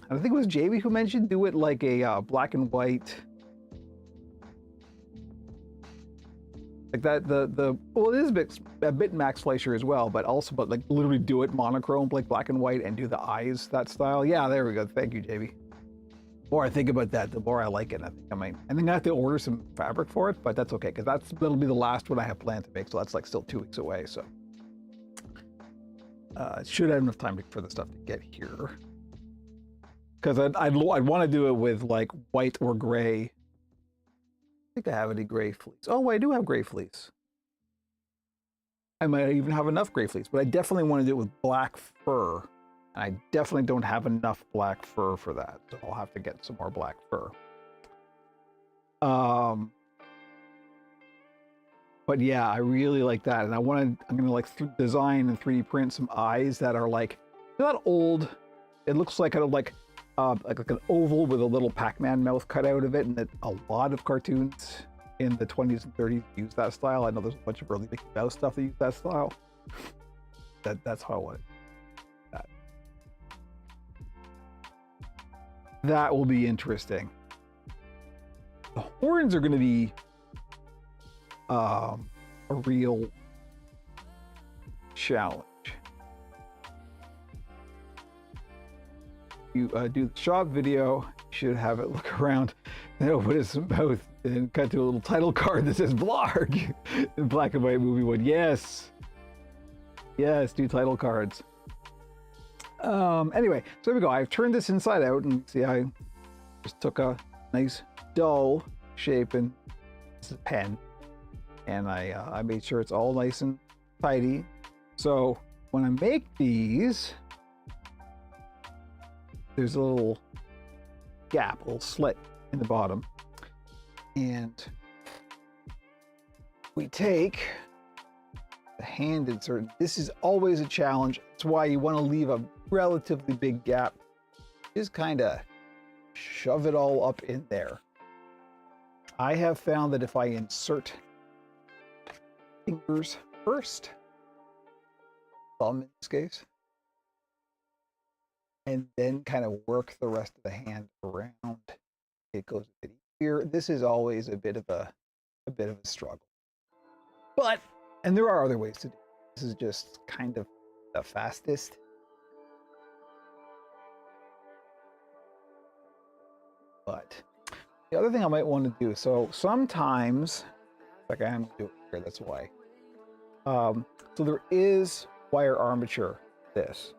think it was JB who mentioned do it like a black and white. Like that, well, it is a bit Max Fleischer as well, but like literally do it monochrome, like black and white, and do the eyes that style. Yeah, there we go. Thank you, JB. The more I think about that, the more I like it. I think I have to order some fabric for it, but that's okay because that'll be the last one I have planned to make. So that's like still 2 weeks away. So should have enough time for the stuff to get here. Because I'd want to do it with like white or gray. I think I have any gray fleece. Oh, I do have gray fleece. I might even have enough gray fleece, but I definitely want to do it with black fur. And I definitely don't have enough black fur for that, so I'll have to get some more black fur. But yeah, I really like that, and I'm gonna like design and 3D print some eyes that are like not old. It looks like kind of like an oval with a little Pac-Man mouth cut out of it, and that a lot of cartoons in the 20s and 30s use that style. I know there's a bunch of early Mickey Mouse stuff that use that style. That's how I want it. That will be interesting. The horns are going to be a real challenge. You do the shop video, you should have it look around and open his mouth and cut to a little title card that says Blarg in black and white movie one. Yes, do title cards. Anyway, so there we go. I've turned this inside out, and see, I just took a nice dull shape and this is a pen, and I made sure it's all nice and tidy. So when I make these, there's a little gap, a little slit in the bottom, and we take the hand insert. This is always a challenge. That's why you want to leave a relatively big gap. Just kind of shove it all up in there. I have found that if I insert fingers first, thumb in this case, and then kind of work the rest of the hand around, it goes a bit easier. This is always a bit of a struggle. But, and there are other ways to do it. This is just kind of the fastest. But the other thing I might want to do, so sometimes, like I am doing here, that's why. So there is wire armature, this.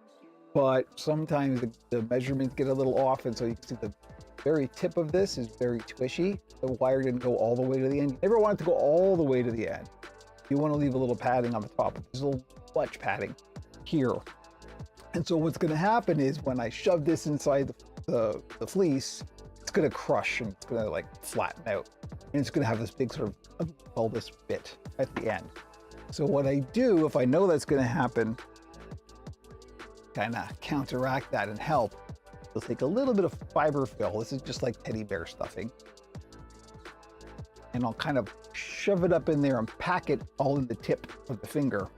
But sometimes the measurements get a little off, and so you can see the very tip of this is very squishy. The wire didn't go all the way to the end. You never want it to go all the way to the end. You want to leave a little padding on the top. There's a little much padding here. And so what's going to happen is when I shove this inside the fleece, it's going to crush and it's going to like flatten out. And it's going to have this big sort of bulbous bit at the end. So what I do, if I know that's going to happen, kind of counteract that and help, I'll take a little bit of fiber fill. This is just like teddy bear stuffing. And I'll kind of shove it up in there and pack it all in the tip of the finger.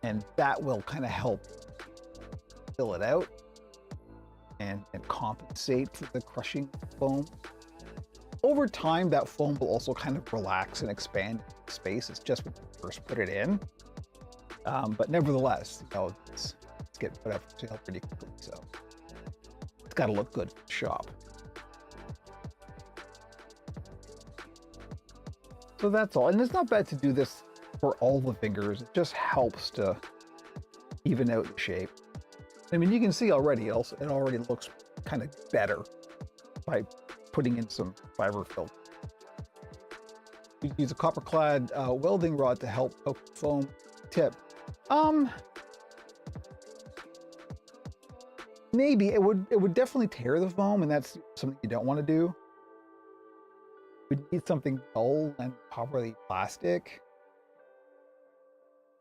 And that will kind of help fill it out and compensate for the crushing foam. Over time, that foam will also kind of relax and expand space. It's just when you first put it in. But nevertheless, you know, it's getting put out for sale pretty quickly, so it's got to look good for the shop. So that's all, and it's not bad to do this for all the fingers. It just helps to even out the shape. I mean, you can see already, it already looks kind of better by putting in some fiber fill. You use a copper-clad welding rod to help poke the foam tip. Maybe it would definitely tear the foam, and that's something you don't want to do. You need something dull and probably plastic.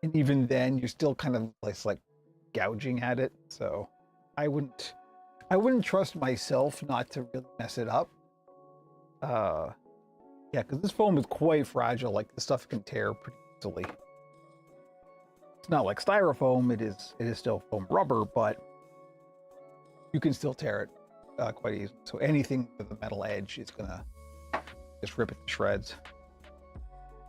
And even then, you're still kind of like gouging at it. So I wouldn't trust myself not to really mess it up. Yeah, because this foam is quite fragile. Like, the stuff can tear pretty easily. It's not like styrofoam. It is still foam rubber, but you can still tear it quite easily. So anything with a metal edge is gonna just rip it to shreds.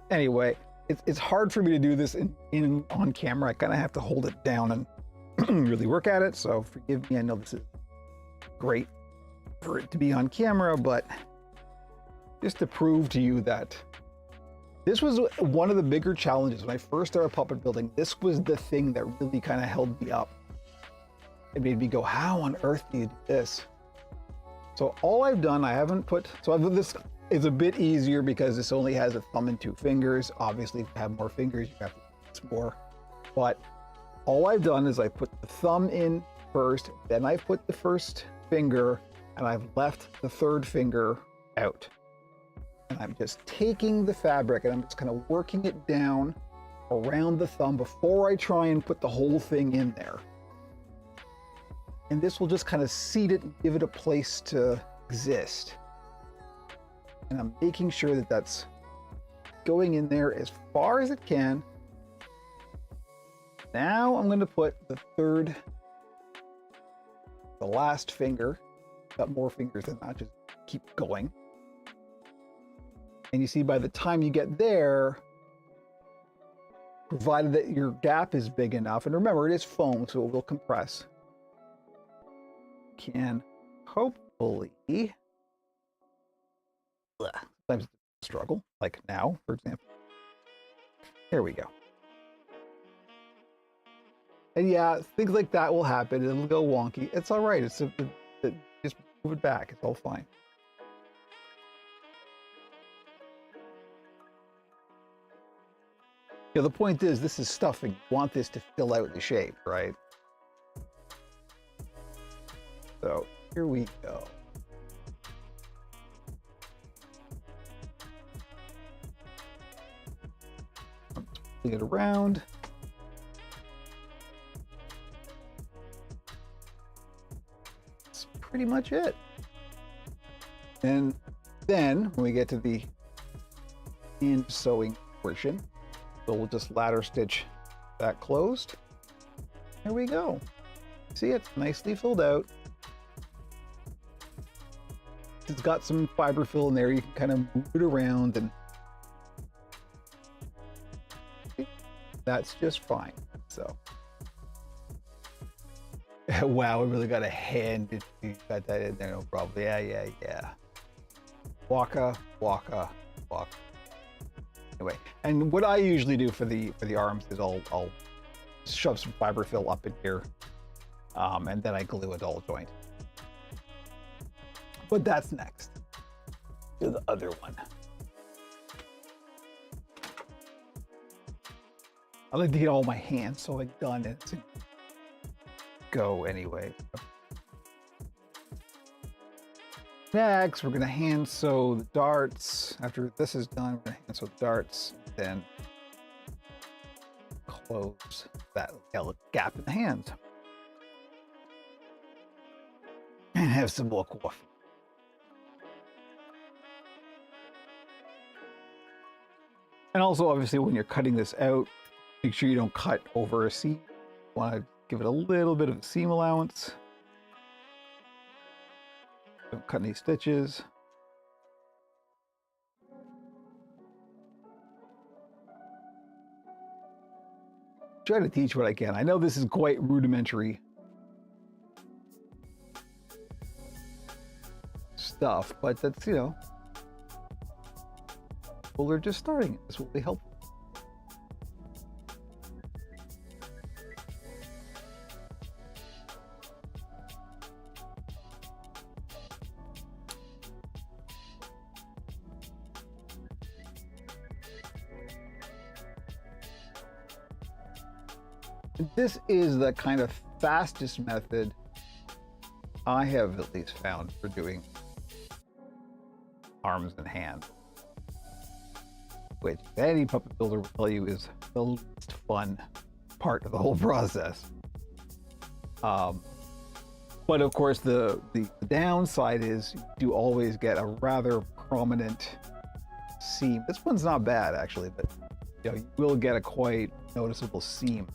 Anyway, it's hard for me to do this on camera. I kind of have to hold it down and really work at it. So forgive me. I know this is great for it to be on camera, but just to prove to you that this was one of the bigger challenges when I first started puppet building. This was the thing that really kind of held me up. It made me go, how on earth do you do this? So all I've done, this is a bit easier because this only has a thumb and 2 fingers. Obviously, if you have more fingers, you have to use more. But all I've done is I put the thumb in first, then I put the first finger, and I've left the third finger out. And I'm just taking the fabric and I'm just kind of working it down around the thumb before I try and put the whole thing in there. And this will just kind of seat it and give it a place to exist. And I'm making sure that that's going in there as far as it can. Now I'm going to put the last finger. Got more fingers than that, just keep going. And you see, by the time you get there, provided that your gap is big enough, and remember, it is foam, so it will compress, can hopefully, sometimes it's a struggle, like now, for example. There we go. And yeah, things like that will happen. It'll go wonky. It's all right. Just move it back. It's all fine. The point is, this is stuffing. You want this to fill out the shape, right? So here we go. I'm just pulling it around. That's pretty much it. And then when we get to the end sewing portion, so we'll just ladder stitch that closed. There we go. See, it's nicely filled out. It's got some fiber fill in there. You can kind of move it around, and that's just fine. So, wow, I really got a hand if you got that in there, no problem. Yeah. Waka. Anyway, and what I usually do for the arms is I'll shove some fiber fill up in here, and then I glue it all joint. But that's next to the other one. I like to get all my hands so it's done and it's go anyway. Next, we're gonna hand sew the darts. After this is done, we're gonna hand sew the darts, then close that gap in the hand. And have some more coffee. And also, obviously, when you're cutting this out, make sure you don't cut over a seam. You want to give it a little bit of a seam allowance. Don't cut any stitches. Try to teach what I can. I know this is quite rudimentary stuff, but that's, people are just starting. This will be helpful. This is the kind of fastest method I have at least found for doing arms and hands, which any puppet builder will tell you is the least fun part of the whole process. But of course, the downside is you do always get a rather prominent seam. This one's not bad actually, but you will get a quite noticeable seam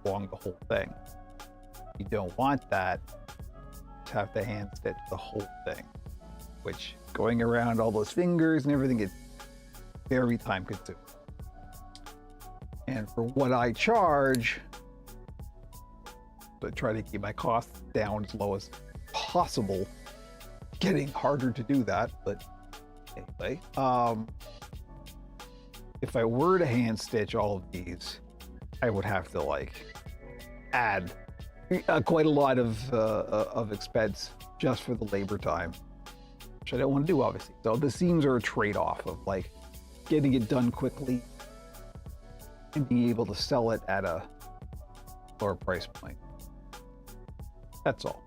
along the whole thing. You don't want that. You have to hand stitch the whole thing, which going around all those fingers and everything is very time consuming. And for what I charge, to try to keep my costs down as low as possible, getting harder to do that, but anyway, if I were to hand stitch all of these, I would have to like add quite a lot of expense just for the labor time, which I don't want to do, obviously. So the seams are a trade-off of like getting it done quickly and being able to sell it at a lower price point. That's all.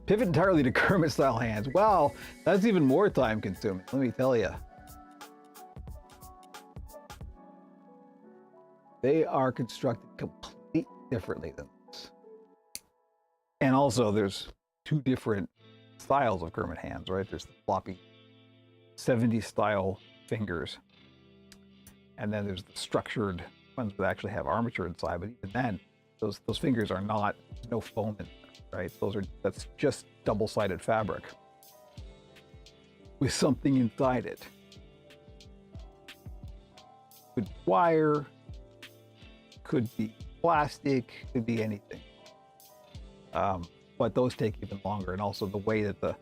Pivot entirely to Kermit style hands. Wow, that's even more time consuming, let me tell you. They are constructed completely differently than this. And also there's two different styles of Kermit hands, right? There's the floppy 70s style fingers. And then there's the structured ones that actually have armature inside, but even then, those fingers are not, no foam in there, right? That's just double-sided fabric with something inside it. Could be wire, could be plastic, could be anything. But those take even longer, and also the way that there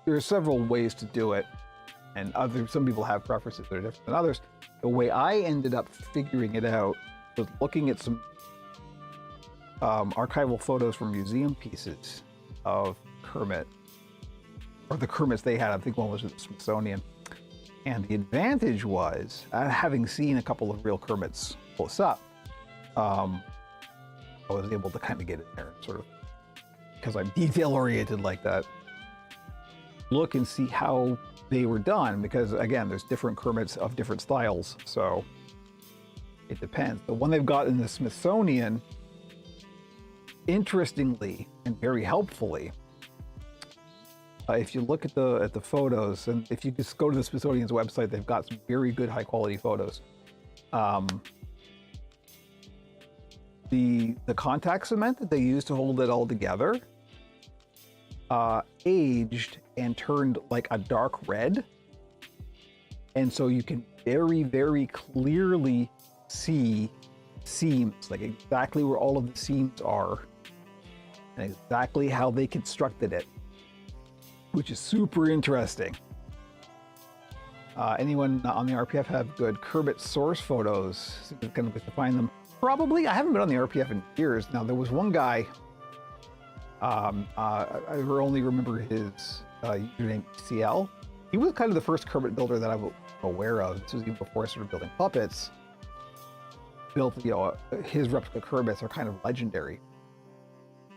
are several ways to do it, and some people have preferences that are different than others. The way I ended up figuring it out was looking at some archival photos from museum pieces of Kermit, or the Kermits they had. I think one was at the Smithsonian. And the advantage was, having seen a couple of real Kermits close up, I was able to kind of get in there, sort of, because I'm detail oriented like that, look and see how they were done, because again, there's different Kermits of different styles, so it depends. The one they've got in the Smithsonian, interestingly and very helpfully, if you look at the photos, and if you just go to the Smithsonian's website, they've got some very good high quality photos. The contact cement that they used to hold it all together aged and turned like a dark red, and so you can very, very clearly see seams, like exactly where all of the seams are and exactly how they constructed it, which is super interesting. Anyone on the RPF have good Kermit source photos? It's kind of good to find them. Probably. I haven't been on the RPF in years. Now, there was one guy, I only remember his username CL. He was kind of the first Kermit builder that I'm aware of. This was even before I started building puppets. Built, his replica Kermits are kind of legendary.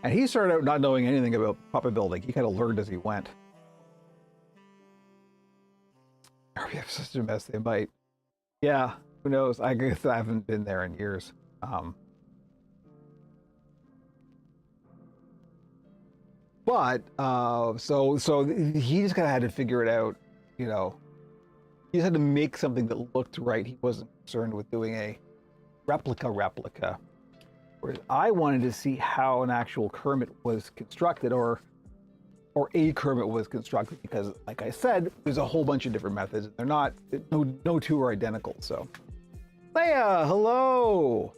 And he started out not knowing anything about puppet building. He kind of learned as he went. RPF is such a mess, they might. Yeah, who knows? I guess I haven't been there in years. So he just kind of had to figure it out, He just had to make something that looked right. He wasn't concerned with doing a replica. Whereas I wanted to see how an actual Kermit was constructed, or a Kermit was constructed, because, like I said, there's a whole bunch of different methods. They're not, no two are identical. So, Leia, hello.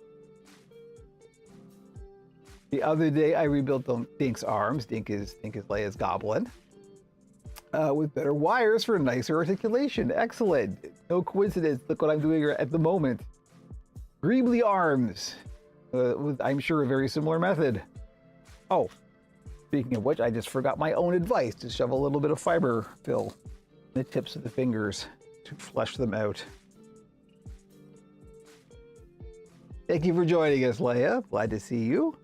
The other day, I rebuilt Dink's arms. Dink is Leia's goblin, with better wires for nicer articulation. Excellent. No coincidence. Look what I'm doing at the moment. Greebly arms. With, I'm sure, a very similar method. Oh, speaking of which, I just forgot my own advice to shove a little bit of fiber fill in the tips of the fingers to flesh them out. Thank you for joining us, Leia. Glad to see you.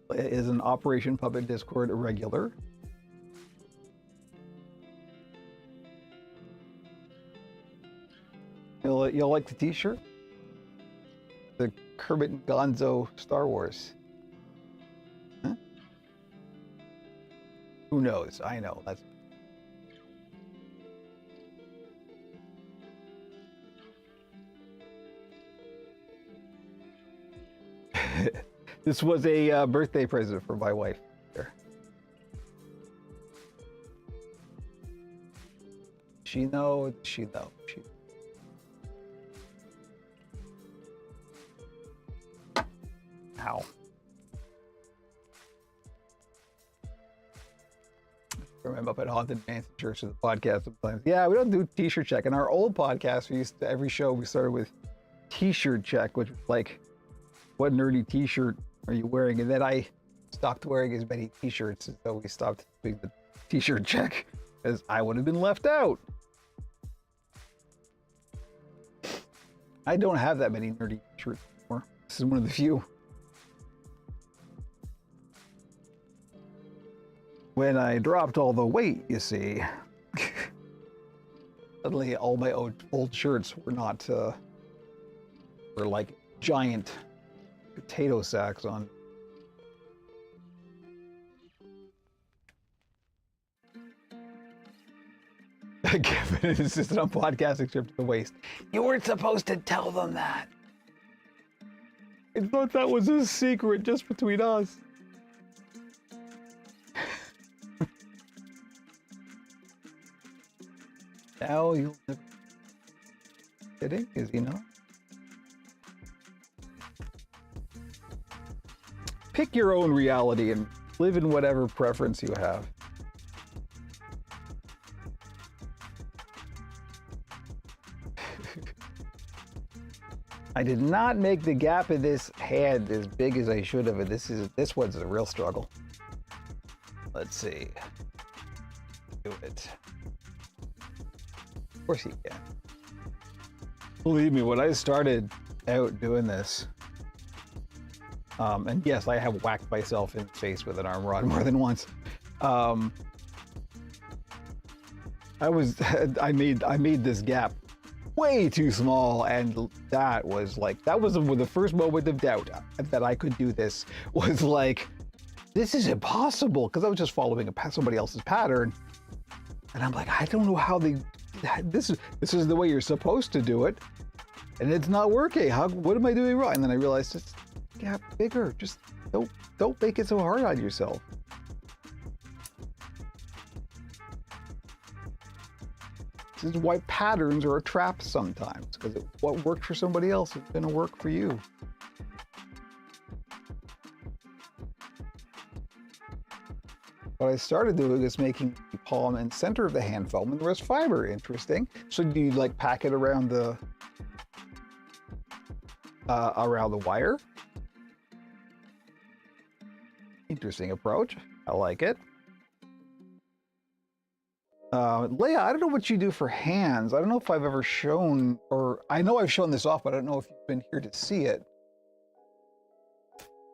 Leia is an Operation Puppet Discord regular. You'll like the t-shirt? The Kermit and Gonzo Star Wars. Huh? Who knows? I know. That's this was a birthday present for my wife. There. She knows. She knows. Ow. Remember up at Haunted Mansion Church of the podcast sometimes. Yeah, we don't do t-shirt check. In our old podcast, we used to, every show we started with t-shirt check, which was like, what nerdy t-shirt are you wearing? And then I stopped wearing as many t-shirts, and so we stopped doing the t-shirt check because I would have been left out. I don't have that many nerdy t-shirts anymore. This is one of the few. When I dropped all the weight, you see, suddenly all my old shirts were not, were like giant potato sacks on. Kevin insisted on podcasting trip to the waist. You weren't supposed to tell them that. I thought that was a secret just between us. Now you'll never kidding, is he not? Pick your own reality and live in whatever preference you have. I did not make the gap in this hand as big as I should have, and this one's a real struggle. Let's see. Do it. Of course you can. Believe me, when I started out doing this, and yes, I have whacked myself in the face with an arm rod more than once. I made this gap way too small, and that was the first moment of doubt that I could do this. Was like, this is impossible, because I was just following somebody else's pattern, and I'm like, I don't know how this is the way you're supposed to do it, and it's not working. What am I doing wrong? And then I realized, just gap bigger. Just don't make it so hard on yourself. This is why patterns are a trap sometimes, because what worked for somebody else is going to work for you. What I started doing is making the palm and center of the hand foam and the rest fiber. Interesting. So do you like pack it around the wire? Interesting approach. I like it. Leia, I don't know what you do for hands. I don't know if I've ever shown, or I know I've shown this off, but I don't know if you've been here to see it.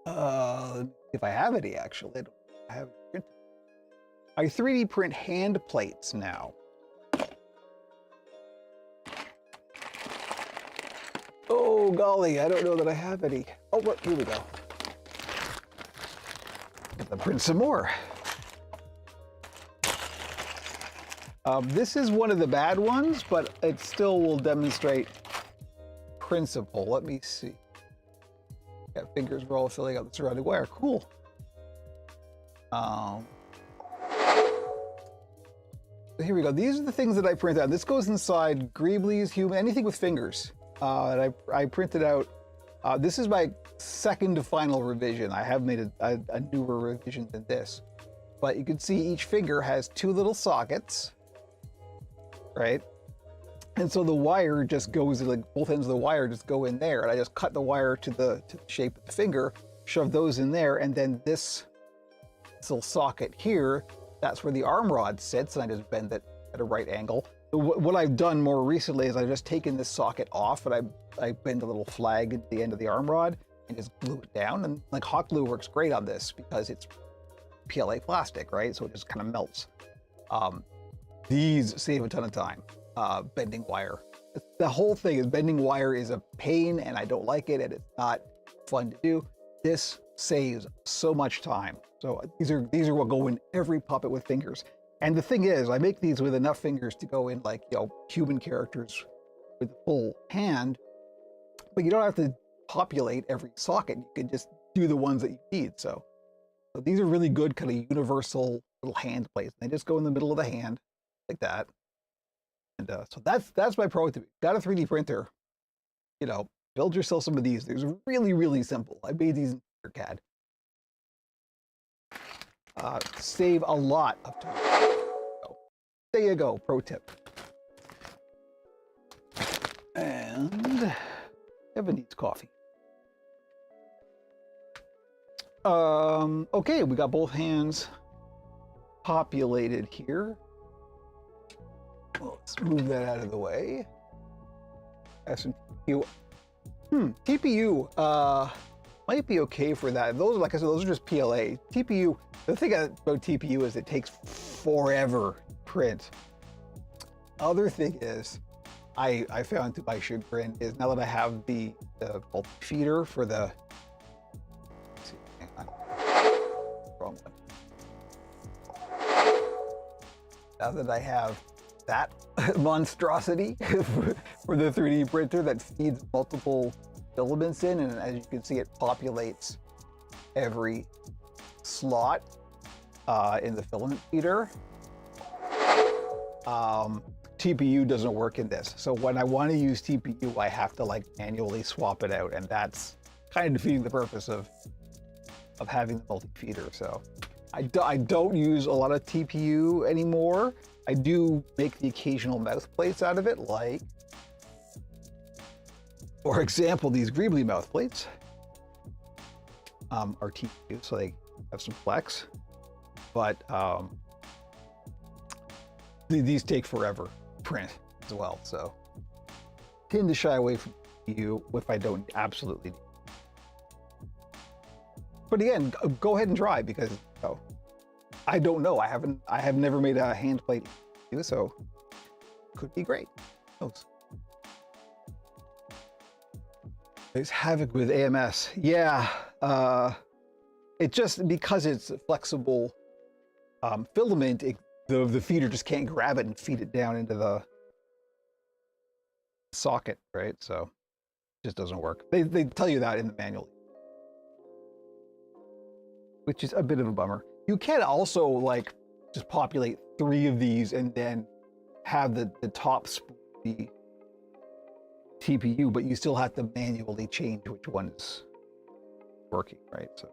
If I have any, actually. I have it. I 3D print hand plates now. Oh, golly, I don't know that I have any. Oh, look, here we go. Let's print some more. This is one of the bad ones, but it still will demonstrate principle. Let me see. Got fingers roll filling out the surrounding wire. Cool. Here we go. These are the things that I print out. This goes inside Greeblies, Human, anything with fingers. And I printed out. This is my second to final revision. I have made a newer revision than this. But you can see each finger has two little sockets. Right? And so the wire just goes, like both ends of the wire just go in there. And I just cut the wire to the shape of the finger, shove those in there, and then this little socket here, that's where the arm rod sits, and I just bend it at a right angle. what I've done more recently is I've just taken this socket off and I bend a little flag at the end of the arm rod and just glue it down. And like hot glue works great on this because it's PLA plastic, right? So it just kind of melts. These save a ton of time. Bending wire. The whole thing is bending wire is a pain and I don't like it and it's not fun to do. This saves so much time. So these are what go in every puppet with fingers. And the thing is, I make these with enough fingers to go in like, human characters with a full hand, but you don't have to populate every socket. You can just do the ones that you need. So these are really good kind of universal little hand plates. They just go in the middle of the hand like that. And so that's my pro tip. Got a 3D printer, build yourself some of these. They're really, really simple. I made these in CAD. Save a lot of time. So, there you go, pro tip. And Evan needs coffee. Okay, we got both hands populated here. Well, let's move that out of the way. Have some TPU. TPU might be okay for that. Those, like I said, those are just PLA. TPU, the thing about TPU is it takes forever to print. Other thing is, I found to my chagrin is now that I have the feeder for the, let's see, hang on, wrong one. Now that I have that monstrosity for the 3D printer that feeds multiple filaments in, and as you can see, it populates every slot in the filament feeder. TPU doesn't work in this. So when I want to use TPU, I have to like manually swap it out, and that's kind of defeating the purpose of having the multi-feeder. So I don't use a lot of TPU anymore. I do make the occasional mouth plates out of it, like, for example, these Greebly mouth plates are TPU, so they have some flex, but these take forever to print as well, so tend to shy away from TPU if I don't absolutely need it. But again, go ahead and try because I don't know. I have never made a hand plate, so could be great. Who knows? There's havoc with AMS. Yeah, it just because it's a flexible filament, the feeder just can't grab it and feed it down into the socket, right? So it just doesn't work. They tell you that in the manual, which is a bit of a bummer. You can also like just populate 3 of these and then have the top be TPU, but you still have to manually change which one is working, right? So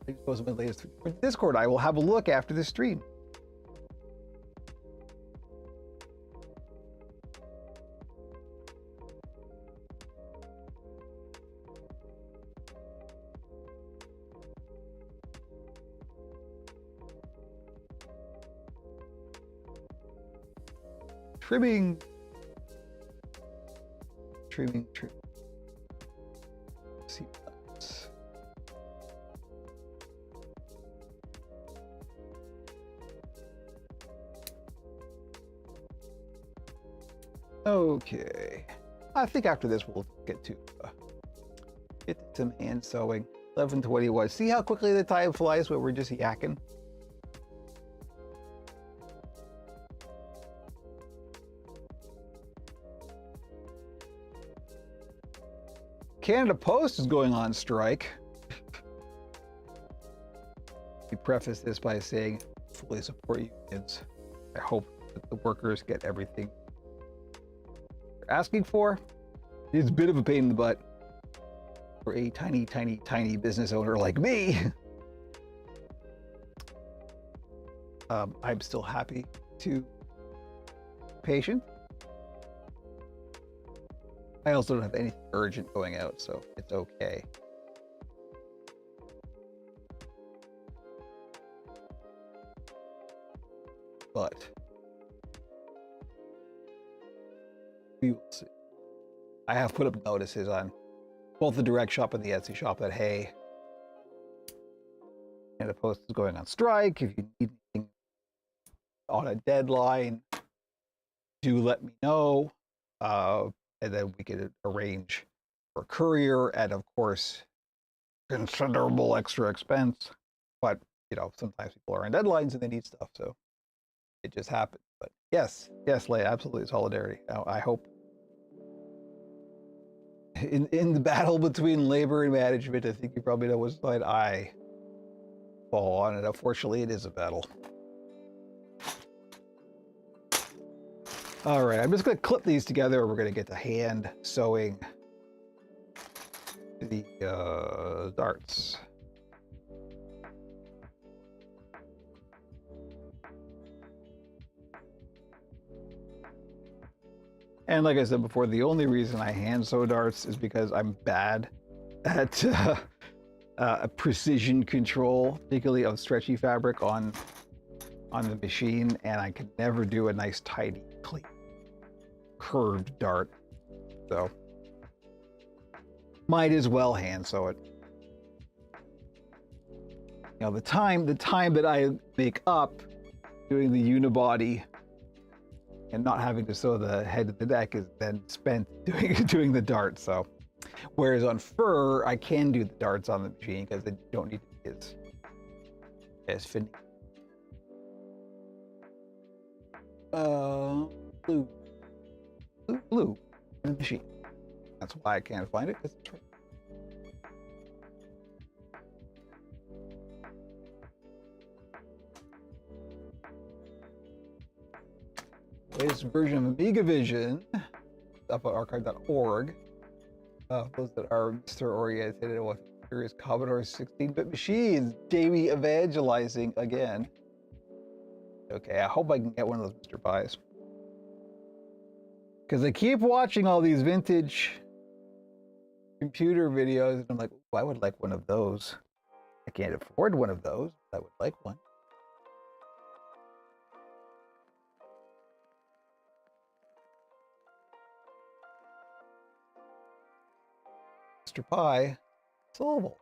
I suppose my latest Discord, I will have a look after this stream. Trimming. See. Okay. I think after this we'll get to some hand sewing. 11:21. See how quickly the time flies when we're just yakking? Canada Post is going on strike. We preface this by saying, fully support unions. I hope that the workers get everything they're asking for. It's a bit of a pain in the butt for a tiny, tiny, tiny business owner like me. I'm still happy to be patient. I also don't have anything urgent going out, so it's okay. but we will see. I have put up notices on both the direct shop and the Etsy shop that, hey, and the post is going on strike. If you need anything on a deadline, do let me know. And then we could arrange for courier at, of course, considerable extra expense. But, sometimes people are on deadlines and they need stuff. So it just happened. But yes, Leia, absolutely solidarity. Now, I hope in the battle between labor and management, I think you probably know which side I fall on, and unfortunately it is a battle. All right, I'm just going to clip these together. We're going to get to hand sewing the darts. And like I said before, the only reason I hand sew darts is because I'm bad at precision control, particularly of stretchy fabric on the machine, and I can never do a nice, tidy, clean, curved dart. So might as well hand sew it. The time that I make up doing the unibody and not having to sew the head of the neck is then spent doing the dart. So, whereas on fur, I can do the darts on the machine because they don't need to be as finished. Blue in the machine. That's why I can't find it, because it's right. Latest version of Amiga Vision, up at archive.org. Those that are Mr. oriented with curious Commodore 16-bit machines. Jamie evangelizing again. Okay, I hope I can get one of those Mr. Pies. Because I keep watching all these vintage computer videos, and I'm like, I would like one of those. I can't afford one of those, but I would like one. Mr. Pi, solvable.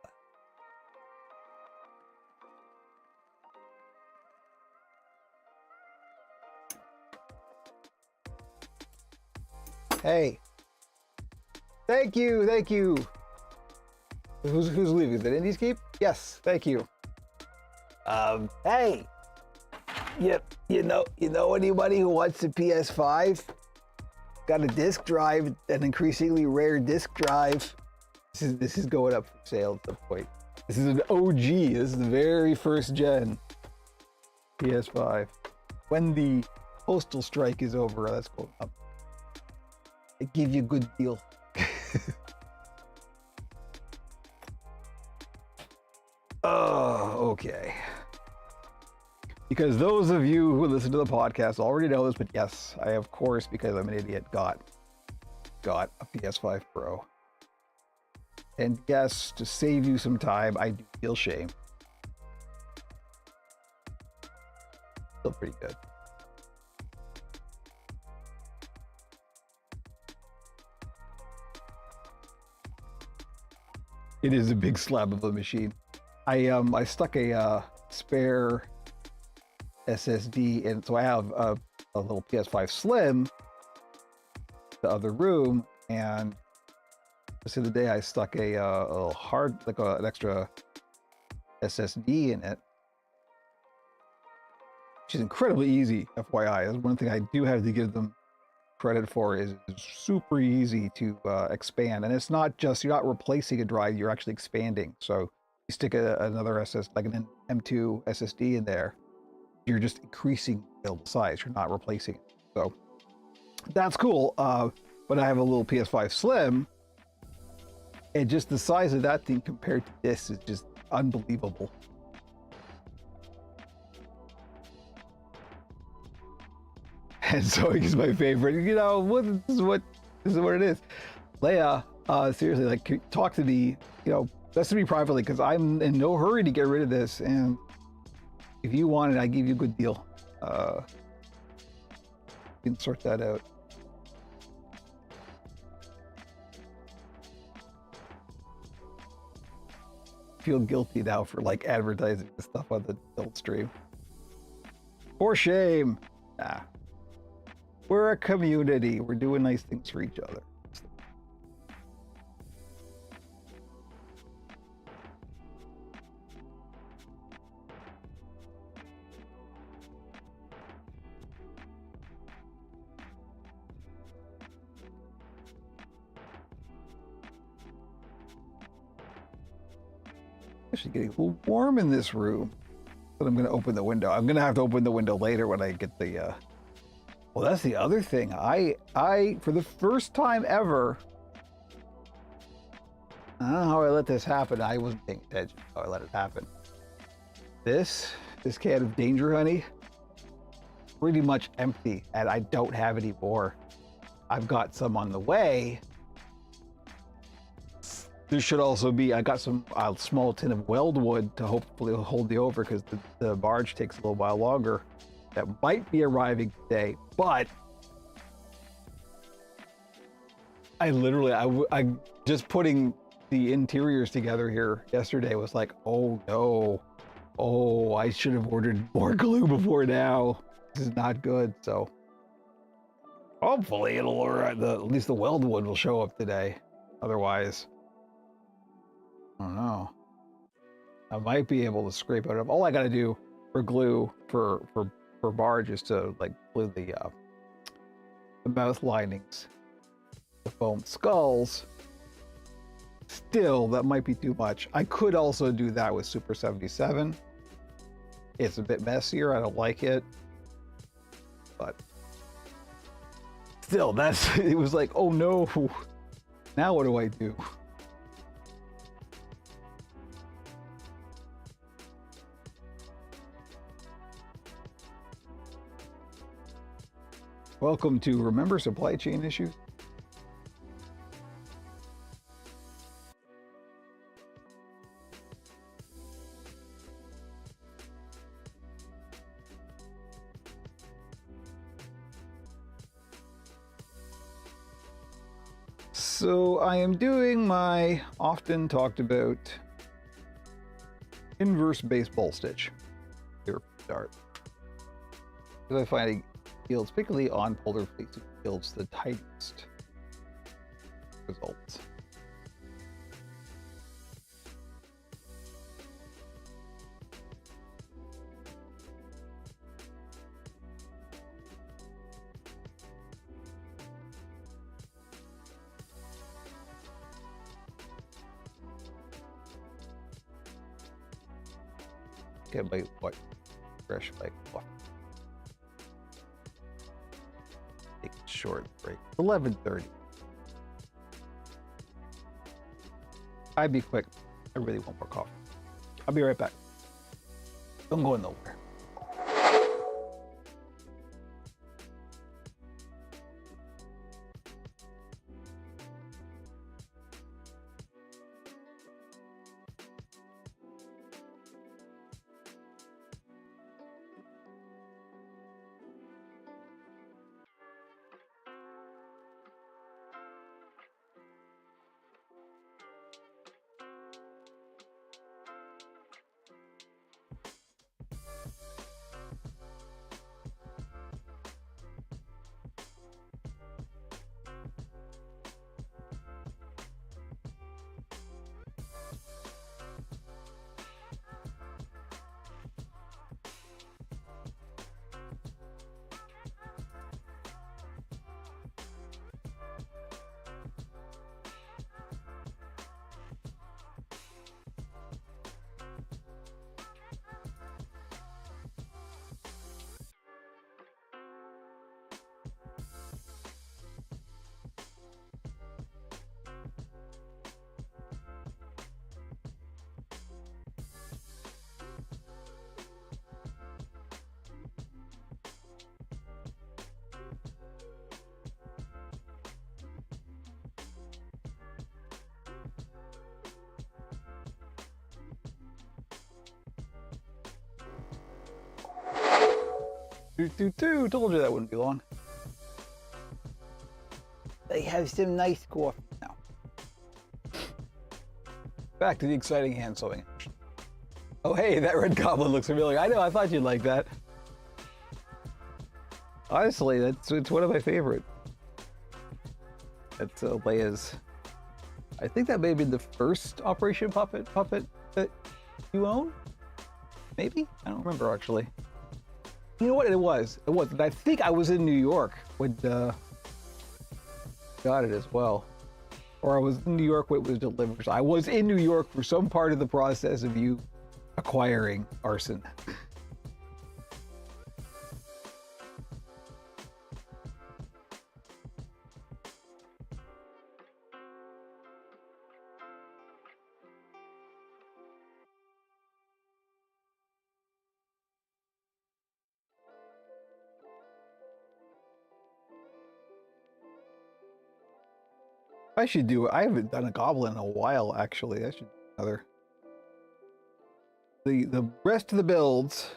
Hey. Thank you. Who's leaving? Is it Indies Keep? Yes, thank you. Hey. Yep, you know anybody who wants a PS5? Got a disk drive, an increasingly rare disk drive. This is going up for sale at some point. This is an OG. This is the very first gen PS5. When the postal strike is over, that's going up. I give you a good deal. Oh, okay. Because those of you who listen to the podcast already know this, but yes, I of course, because I'm an idiot, got a PS5 Pro. And yes, to save you some time, I do feel shame. Still pretty good. It is a big slab of a machine. I stuck a spare SSD in, so I have a little PS5 Slim in the other room, and just the other day I stuck a little hard, like an extra SSD in it, which is incredibly easy, FYI. That's one thing I do have to give them credit for, is super easy to expand. And it's not just, you're not replacing a drive, you're actually expanding. So you stick another like an M2 SSD in there, you're just increasing the size, you're not replacing it. So that's cool. But I have a little PS5 Slim, and just the size of that thing compared to this is just unbelievable. And so he's my favorite. This is what it is. Leia, seriously, like, talk to me, message me privately, because I'm in no hurry to get rid of this. And if you want it, I give you a good deal. can sort that out. Feel guilty now for like advertising this stuff on the adult stream. For shame. Nah. We're a community. We're doing nice things for each other. Actually getting a little warm in this room. But I'm going to open the window. I'm going to have to open the window later when I get the... Well, that's the other thing. I, for the first time ever... I don't know how I let this happen. I wasn't paying attention how I let it happen. This can of Danger Honey, pretty much empty, and I don't have any more. I've got some on the way. There should also be, I got some small tin of weldwood to hopefully hold the over because the barge takes a little while longer. That might be arriving today, but I literally, I just putting the interiors together here yesterday was like, oh no, oh, I should have ordered more glue before now. This is not good, so hopefully it'll, or at least the weldwood will show up today. Otherwise, I don't know. I might be able to scrape it up. All I got to do for glue for barge is to like glue the mouth linings, the foam skulls. Still, that might be too much. I could also do that with Super 77. It's a bit messier. I don't like it, but still, it was like, oh no. Now what do I do? Welcome to Remember Supply Chain Issues. So I am doing my often talked about inverse baseball stitch here for start. Because I find it yields, particularly on polar fleece, it yields the tightest results. Get my what? Fresh like what? Take a short break. 11:30. I'd be quick. I really want more coffee. I'll be right back. Don't go nowhere. Told you that wouldn't be long. I have some nice coffee now. Back to the exciting hand sewing. Oh, hey, that red goblin looks familiar. I know, I thought you'd like that. Honestly, it's one of my favorite. That's Leia's. I think that may have been the first Operation Puppet that you own? Maybe? I don't remember, actually. You know what? It was. And I think I was in New York when got it as well. Or I was in New York when it was delivered. So I was in New York for some part of the process of you acquiring Arson. I should do it. I haven't done a goblin in a while, actually. I should do another. The rest of the builds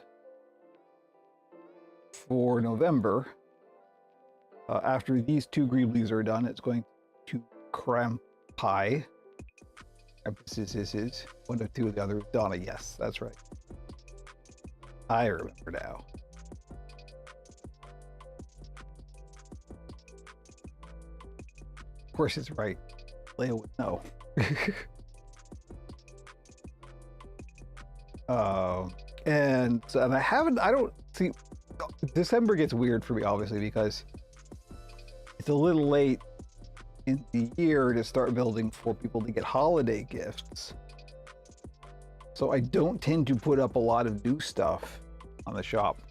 for November, after these two Greeblies are done, it's going to Crampi. This is one of two of the other. Donna, yes, that's right. I remember now. Of course it's right. Leia would know. And I don't see, December gets weird for me, obviously, because it's a little late in the year to start building for people to get holiday gifts. So I don't tend to put up a lot of new stuff on the shop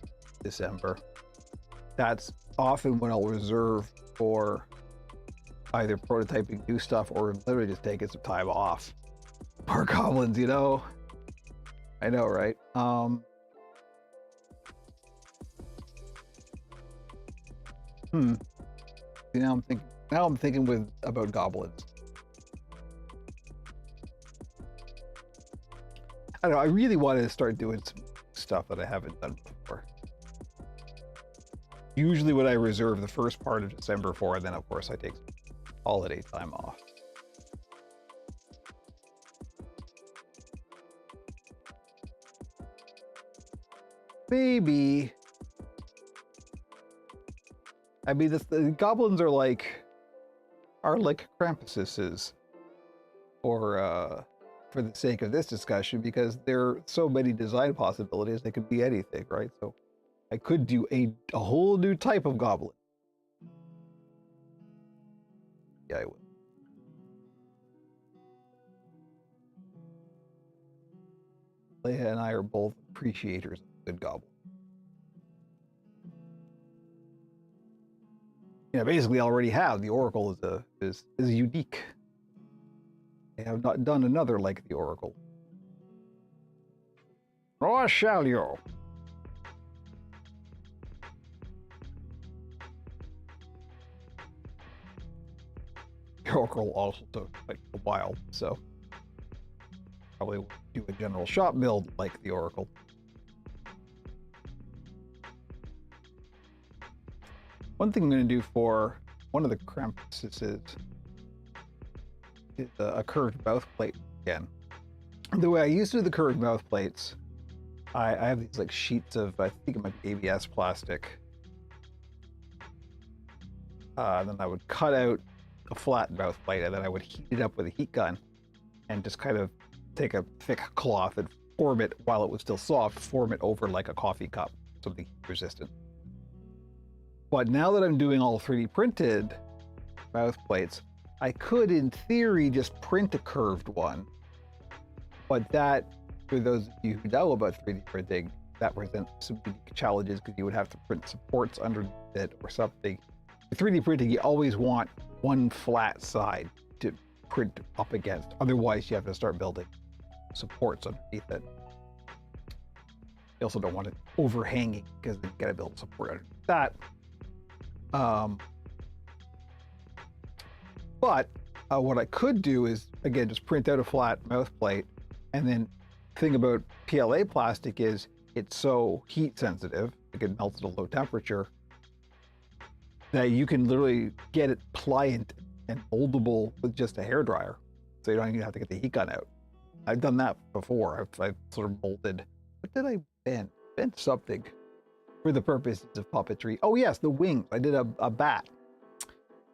December. That's often when I'll reserve for either prototyping new stuff or literally just taking some time off. Poor goblins, you know? I know, right? See, now I'm thinking about goblins. I don't know, I really wanted to start doing some stuff that I haven't done before. Usually what I reserve the first part of December for, and then of course I take some holiday time off. Maybe. I mean, the goblins are like Krampuses, or for the sake of this discussion, because there are so many design possibilities. They could be anything, right? So I could do a whole new type of goblin. Yeah, I would. Leia and I are both appreciators of a good goblin. Yeah, basically, I already have. The Oracle is unique. I have not done another like the Oracle. Nor shall you. The Oracle also took like a while, so probably will do a general shop build like the Oracle. One thing I'm going to do for one of the Krampuses is a curved mouth plate again. The way I used to do the curved mouth plates, I have these like sheets of, I think it might be ABS plastic. Then I would cut out a flat mouth plate, and then I would heat it up with a heat gun and just kind of take a thick cloth and form it while it was still soft, form it over like a coffee cup, something heat resistant. But now that I'm doing all 3D printed mouth plates, I could, in theory, just print a curved one. But that, for those of you who know about 3D printing, that presents some unique challenges because you would have to print supports underneath it or something. With 3D printing, you always want one flat side to print up against. Otherwise, you have to start building supports underneath it. You also don't want it overhanging because you've got to build support underneath that. But what I could do is, again, just print out a flat mouth plate. And then the thing about PLA plastic is it's so heat sensitive, it can melt at a low temperature, that you can literally get it pliant and moldable with just a hairdryer. So you don't even have to get the heat gun out. I've done that before. I've sort of molded. What did I bend? Bent something for the purposes of puppetry. Oh yes, the wings. I did a bat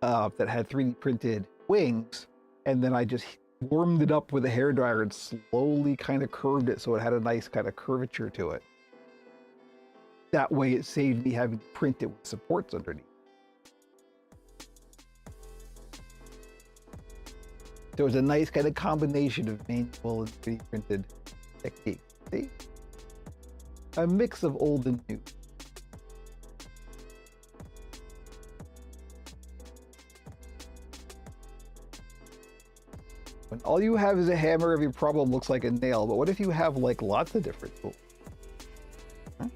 that had 3D printed wings, and then I just warmed it up with a hairdryer and slowly kind of curved it so it had a nice kind of curvature to it. That way it saved me having to print it with supports underneath. There was a nice kind of combination of manual and 3D printed techniques. See? A mix of old and new. When all you have is a hammer, every problem looks like a nail. But what if you have like lots of different tools? Huh?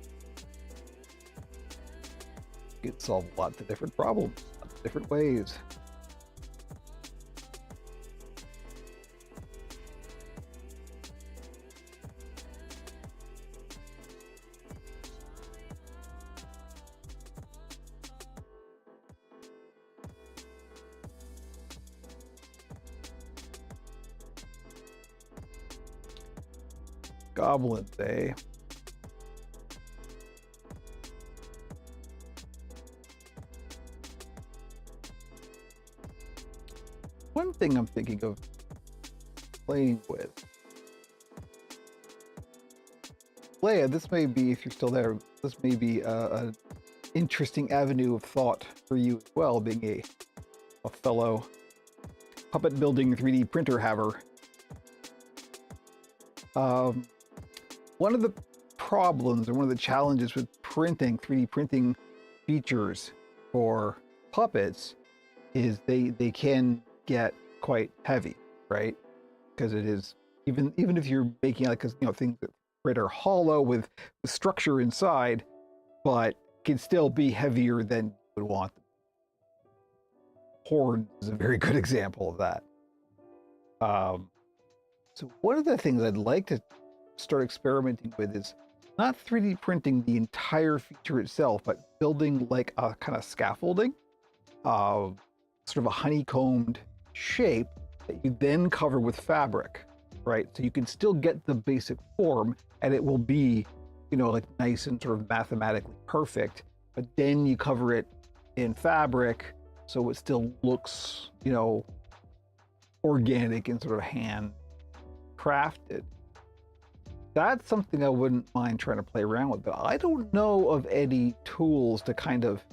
You can solve lots of different problems, lots of different ways. Goblins, eh? One thing I'm thinking of playing with. Leia, this may be, if you're still there, this may be an interesting avenue of thought for you as well, being a fellow puppet building 3D printer haver. One of the problems or one of the challenges with printing, 3D printing features for puppets is they can get quite heavy, right? Because it is, even if you're making like, you know, things that are hollow with structure inside, but can still be heavier than you would want them. Horn is a very good example of that. So one of the things I'd like to start experimenting with is not 3D printing the entire feature itself, but building like a kind of scaffolding, sort of a honeycombed shape that you then cover with fabric, right? So you can still get the basic form and it will be, you know, like nice and sort of mathematically perfect, but then you cover it in fabric so it still looks, you know, organic and sort of hand crafted. That's something I wouldn't mind trying to play around with, but I don't know of any tools to kind of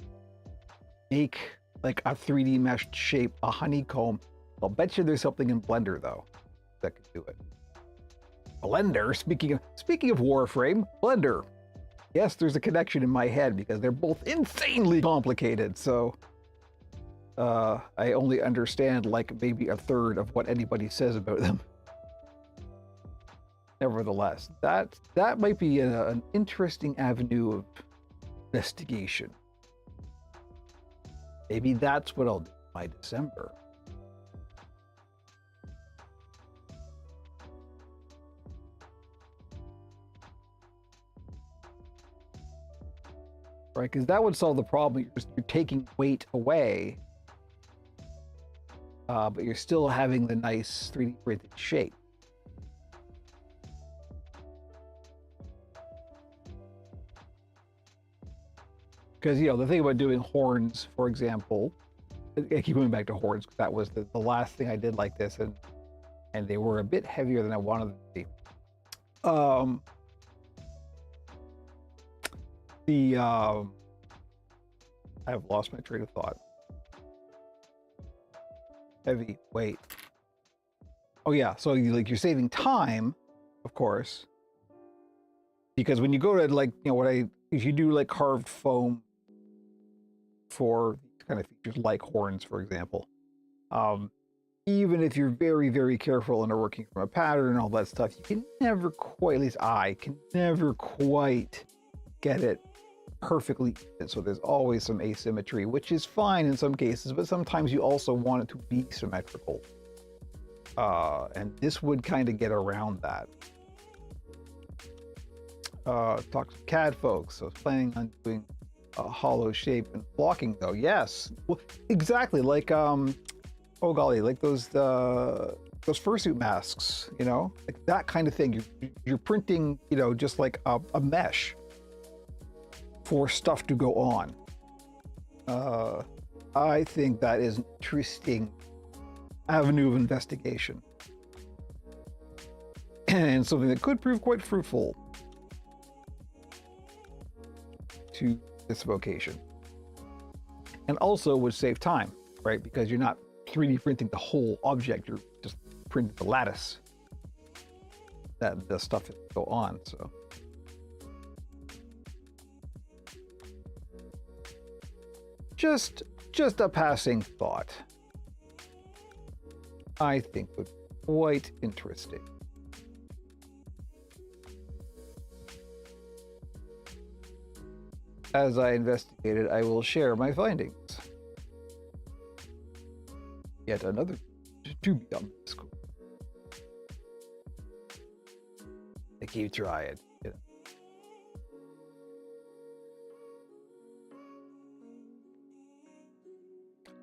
make like a 3D meshed shape, a honeycomb. I'll bet you there's something in Blender though that could do it. Blender, speaking of Warframe, Blender. Yes, there's a connection in my head because they're both insanely complicated. So I only understand like maybe a third of what anybody says about them. Nevertheless, that might be an interesting avenue of investigation. Maybe that's what I'll do by December. Right, because that would solve the problem. You're taking weight away, but you're still having the nice 3D printed shape. Because, you know, the thing about doing horns, for example, I keep going back to horns because that was the last thing I did like this, and they were a bit heavier than I wanted them to be. I've lost my train of thought. Heavy weight. Oh yeah, so you're saving time, of course, because when you go to like, you know, if you do like carved foam for kind of features like horns, for example, even if you're very, very careful and are working from a pattern and all that stuff, you can never quite, at least I can never quite get it perfectly even. So there's always some asymmetry, which is fine in some cases, but sometimes you also want it to be symmetrical. And this would kind of get around that. Talk to CAD folks. So I was planning on doing hollow shape and blocking though. Yes, well, exactly. Like oh golly, like those fursuit masks. You know, like that kind of thing. You're printing, you know, just like a mesh for stuff to go on. I think that is an interesting avenue of investigation and something that could prove quite fruitful to this vocation, and also would save time, right? Because you're not 3D printing the whole object, you're just printing the lattice that the stuff will go on. So just a passing thought I think would be quite interesting. As I investigated, I will share my findings. Yet another to be on this course. I keep trying. You know.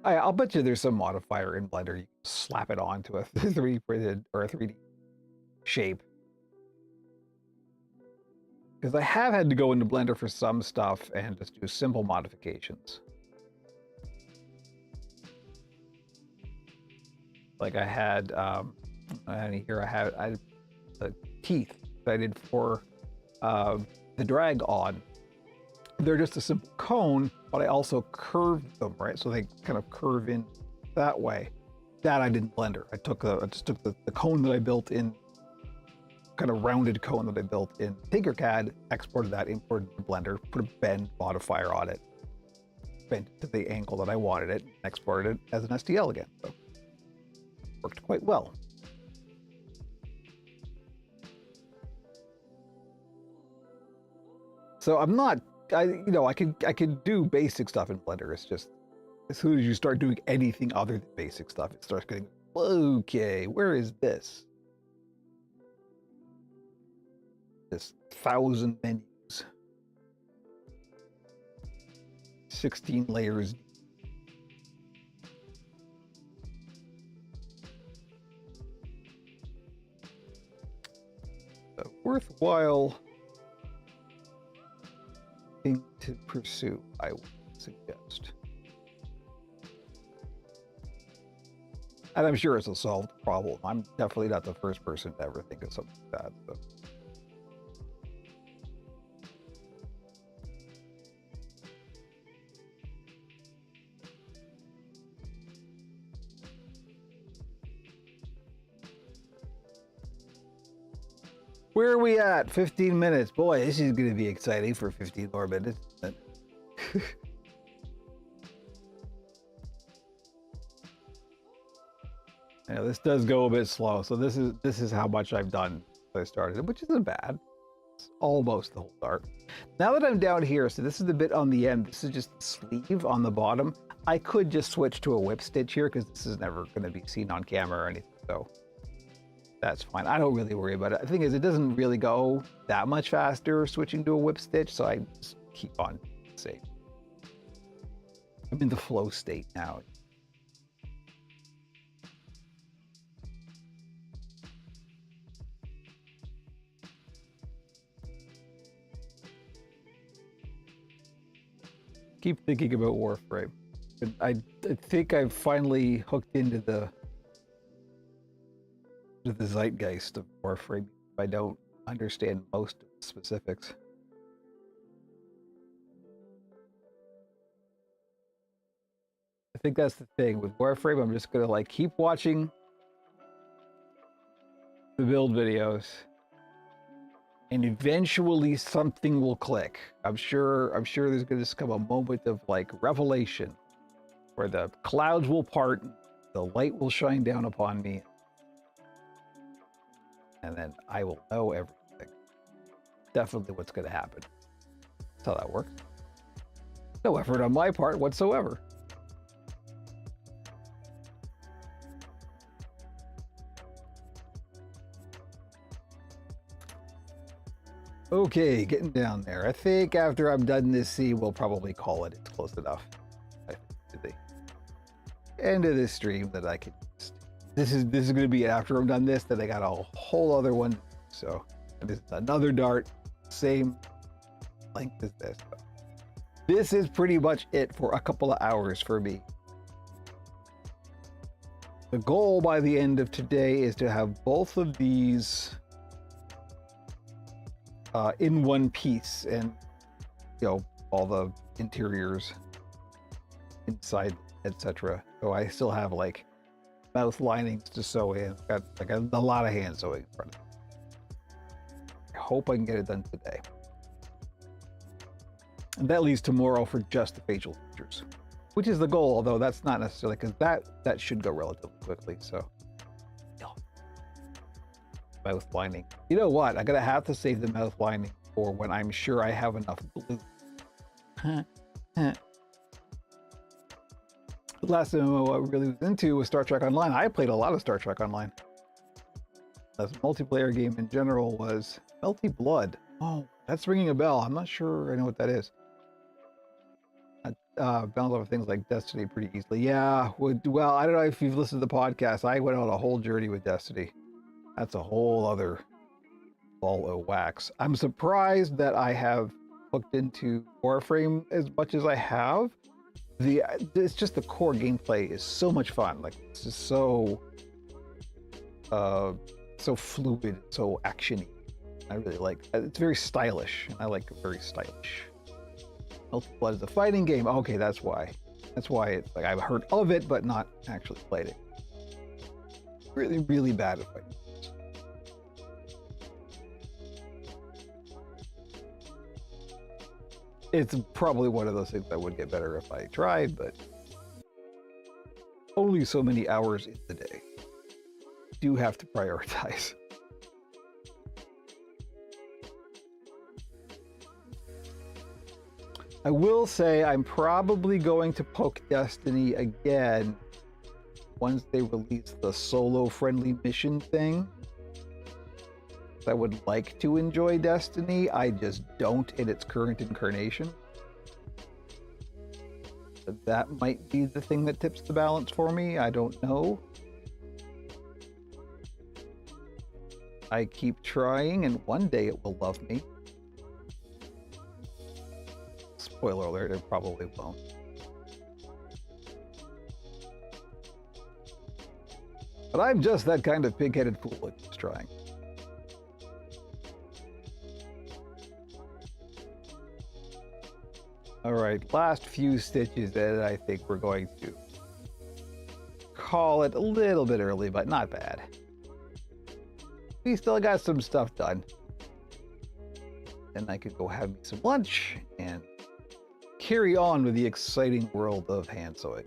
I'll bet you there's some modifier in Blender. You can slap it onto a 3D printed or a 3D shape. Because I have had to go into Blender for some stuff and just do simple modifications. Like I had, and here I had the teeth that I did for the drag on. They're just a simple cone, but I also curved them, right? So they kind of curve in that way. That I didn't Blender. I just took the cone that I built in, kind of rounded cone that I built in Tinkercad, exported that, imported it to Blender, put a bend modifier on it, bent it to the angle that I wanted it, and exported it as an STL again. So worked quite well. So I'm not, you know, I could do basic stuff in Blender. It's just as soon as you start doing anything other than basic stuff, it starts getting, okay, where is this? This 1,000 menus, 16 layers. A worthwhile thing to pursue, I would suggest. And I'm sure it's a solved problem. I'm definitely not the first person to ever think of something like that. So. Where are we at? 15 minutes. Boy, this is going to be exciting for 15 more minutes. Yeah, this does go a bit slow. So this is how much I've done since I started, which isn't bad. It's almost the whole art. Now that I'm down here, so this is the bit on the end. This is just the sleeve on the bottom. I could just switch to a whip stitch here because this is never going to be seen on camera or anything. So that's fine. I don't really worry about it. The thing is, it doesn't really go that much faster switching to a whip stitch, so I just keep on safe. I'm in the flow state now. Keep thinking about Warframe. I think I've finally hooked into the zeitgeist of Warframe. I don't understand most of the specifics. I think that's the thing with Warframe. I'm just gonna like keep watching the build videos, and eventually something will click. I'm sure there's gonna just come a moment of like revelation, where the clouds will part, the light will shine down upon me, and then I will know everything. Definitely what's going to happen. That's how that works. No effort on my part whatsoever. Okay, getting down there. I think after I'm done this scene, we'll probably call it. It's close enough. I think to the end of this stream that I can. This is going to be after I'm done this. That I got a whole other one. So this is another dart, same length as this. So this is pretty much it for a couple of hours for me. The goal by the end of today is to have both of these in one piece, and all the interiors inside, etc. So I still have like mouth linings to sew in. Got like a lot of hand sewing in front of me. I hope I can get it done today. And that leaves tomorrow for just the facial features, which is the goal, although that's not necessarily, because that should go relatively quickly. So mouth lining. You know what? I'm gonna have to save the mouth lining for when I'm sure I have enough glue. The last MMO I really was into was Star Trek Online. I played a lot of Star Trek Online. The multiplayer game in general was Melty Blood. Oh, that's ringing a bell. I'm not sure I know what that is. Bounce off of things like Destiny pretty easily. Yeah, well, I don't know if you've listened to the podcast. I went on a whole journey with Destiny. That's a whole other ball of wax. I'm surprised that I have looked into Warframe as much as I have. It's just the core gameplay is so much fun. Like, it's just so fluid, so actiony. I really like it. It's very stylish, and I like it very stylish. Melty Blood is a fighting game. Okay, that's why. That's why it's like I've heard of it, but not actually played it. Really, really bad at fighting. It's probably one of those things that would get better if I tried, but only so many hours in the day. Do have to prioritize. I will say I'm probably going to poke Destiny again once they release the solo-friendly mission thing. I would like to enjoy Destiny, I just don't in its current incarnation. But that might be the thing that tips the balance for me, I don't know. I keep trying, and one day it will love me. Spoiler alert, it probably won't. But I'm just that kind of pig-headed fool that keeps trying. All right, last few stitches, and I think we're going to call it a little bit early, but not bad. We still got some stuff done. Then I could go have me some lunch and carry on with the exciting world of hand sewing.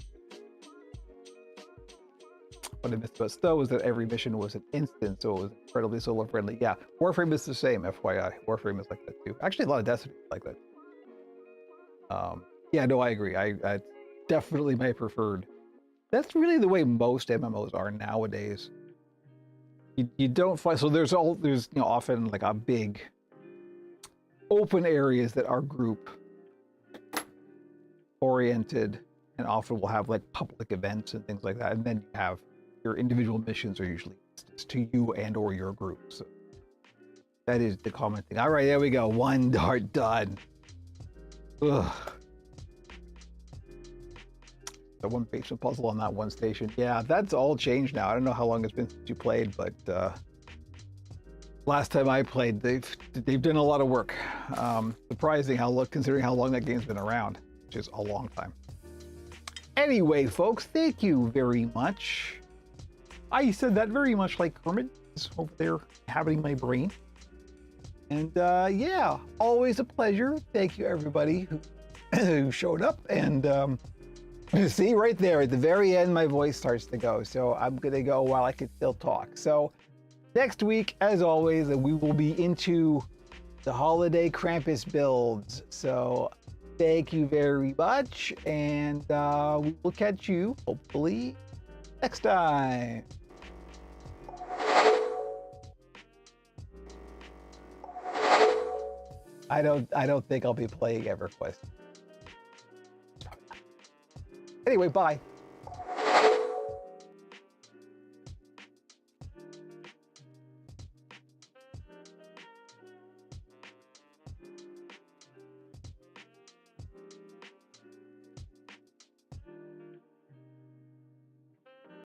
What I missed about Stowe was that every mission was an instance, so it was incredibly solo friendly. Yeah, Warframe is the same, FYI. Warframe is like that too. Actually, a lot of Destiny is like that. Yeah, no, I agree. I definitely my preferred. That's really the way most MMOs are nowadays. You don't find, so there's often like a big open areas that are group oriented, and often will have like public events and things like that, and then you have your individual missions are usually to you and or your group. So that is the common thing. All right, there we go. One dart done. Ugh. The one patient puzzle on that one station. Yeah, that's all changed now. I don't know how long it's been since you played, but last time I played, they've done a lot of work. Surprising considering how long that game's been around, which is a long time. Anyway, folks, thank you very much. I said that very much like Kermit is over there inhabiting my brain. And yeah, always a pleasure. Thank you, everybody who showed up. And see, right there at the very end, my voice starts to go. So I'm going to go while I can still talk. So next week, as always, we will be into the holiday Krampus builds. So thank you very much. And we will catch you, hopefully, next time. I don't think I'll be playing EverQuest. Anyway, bye.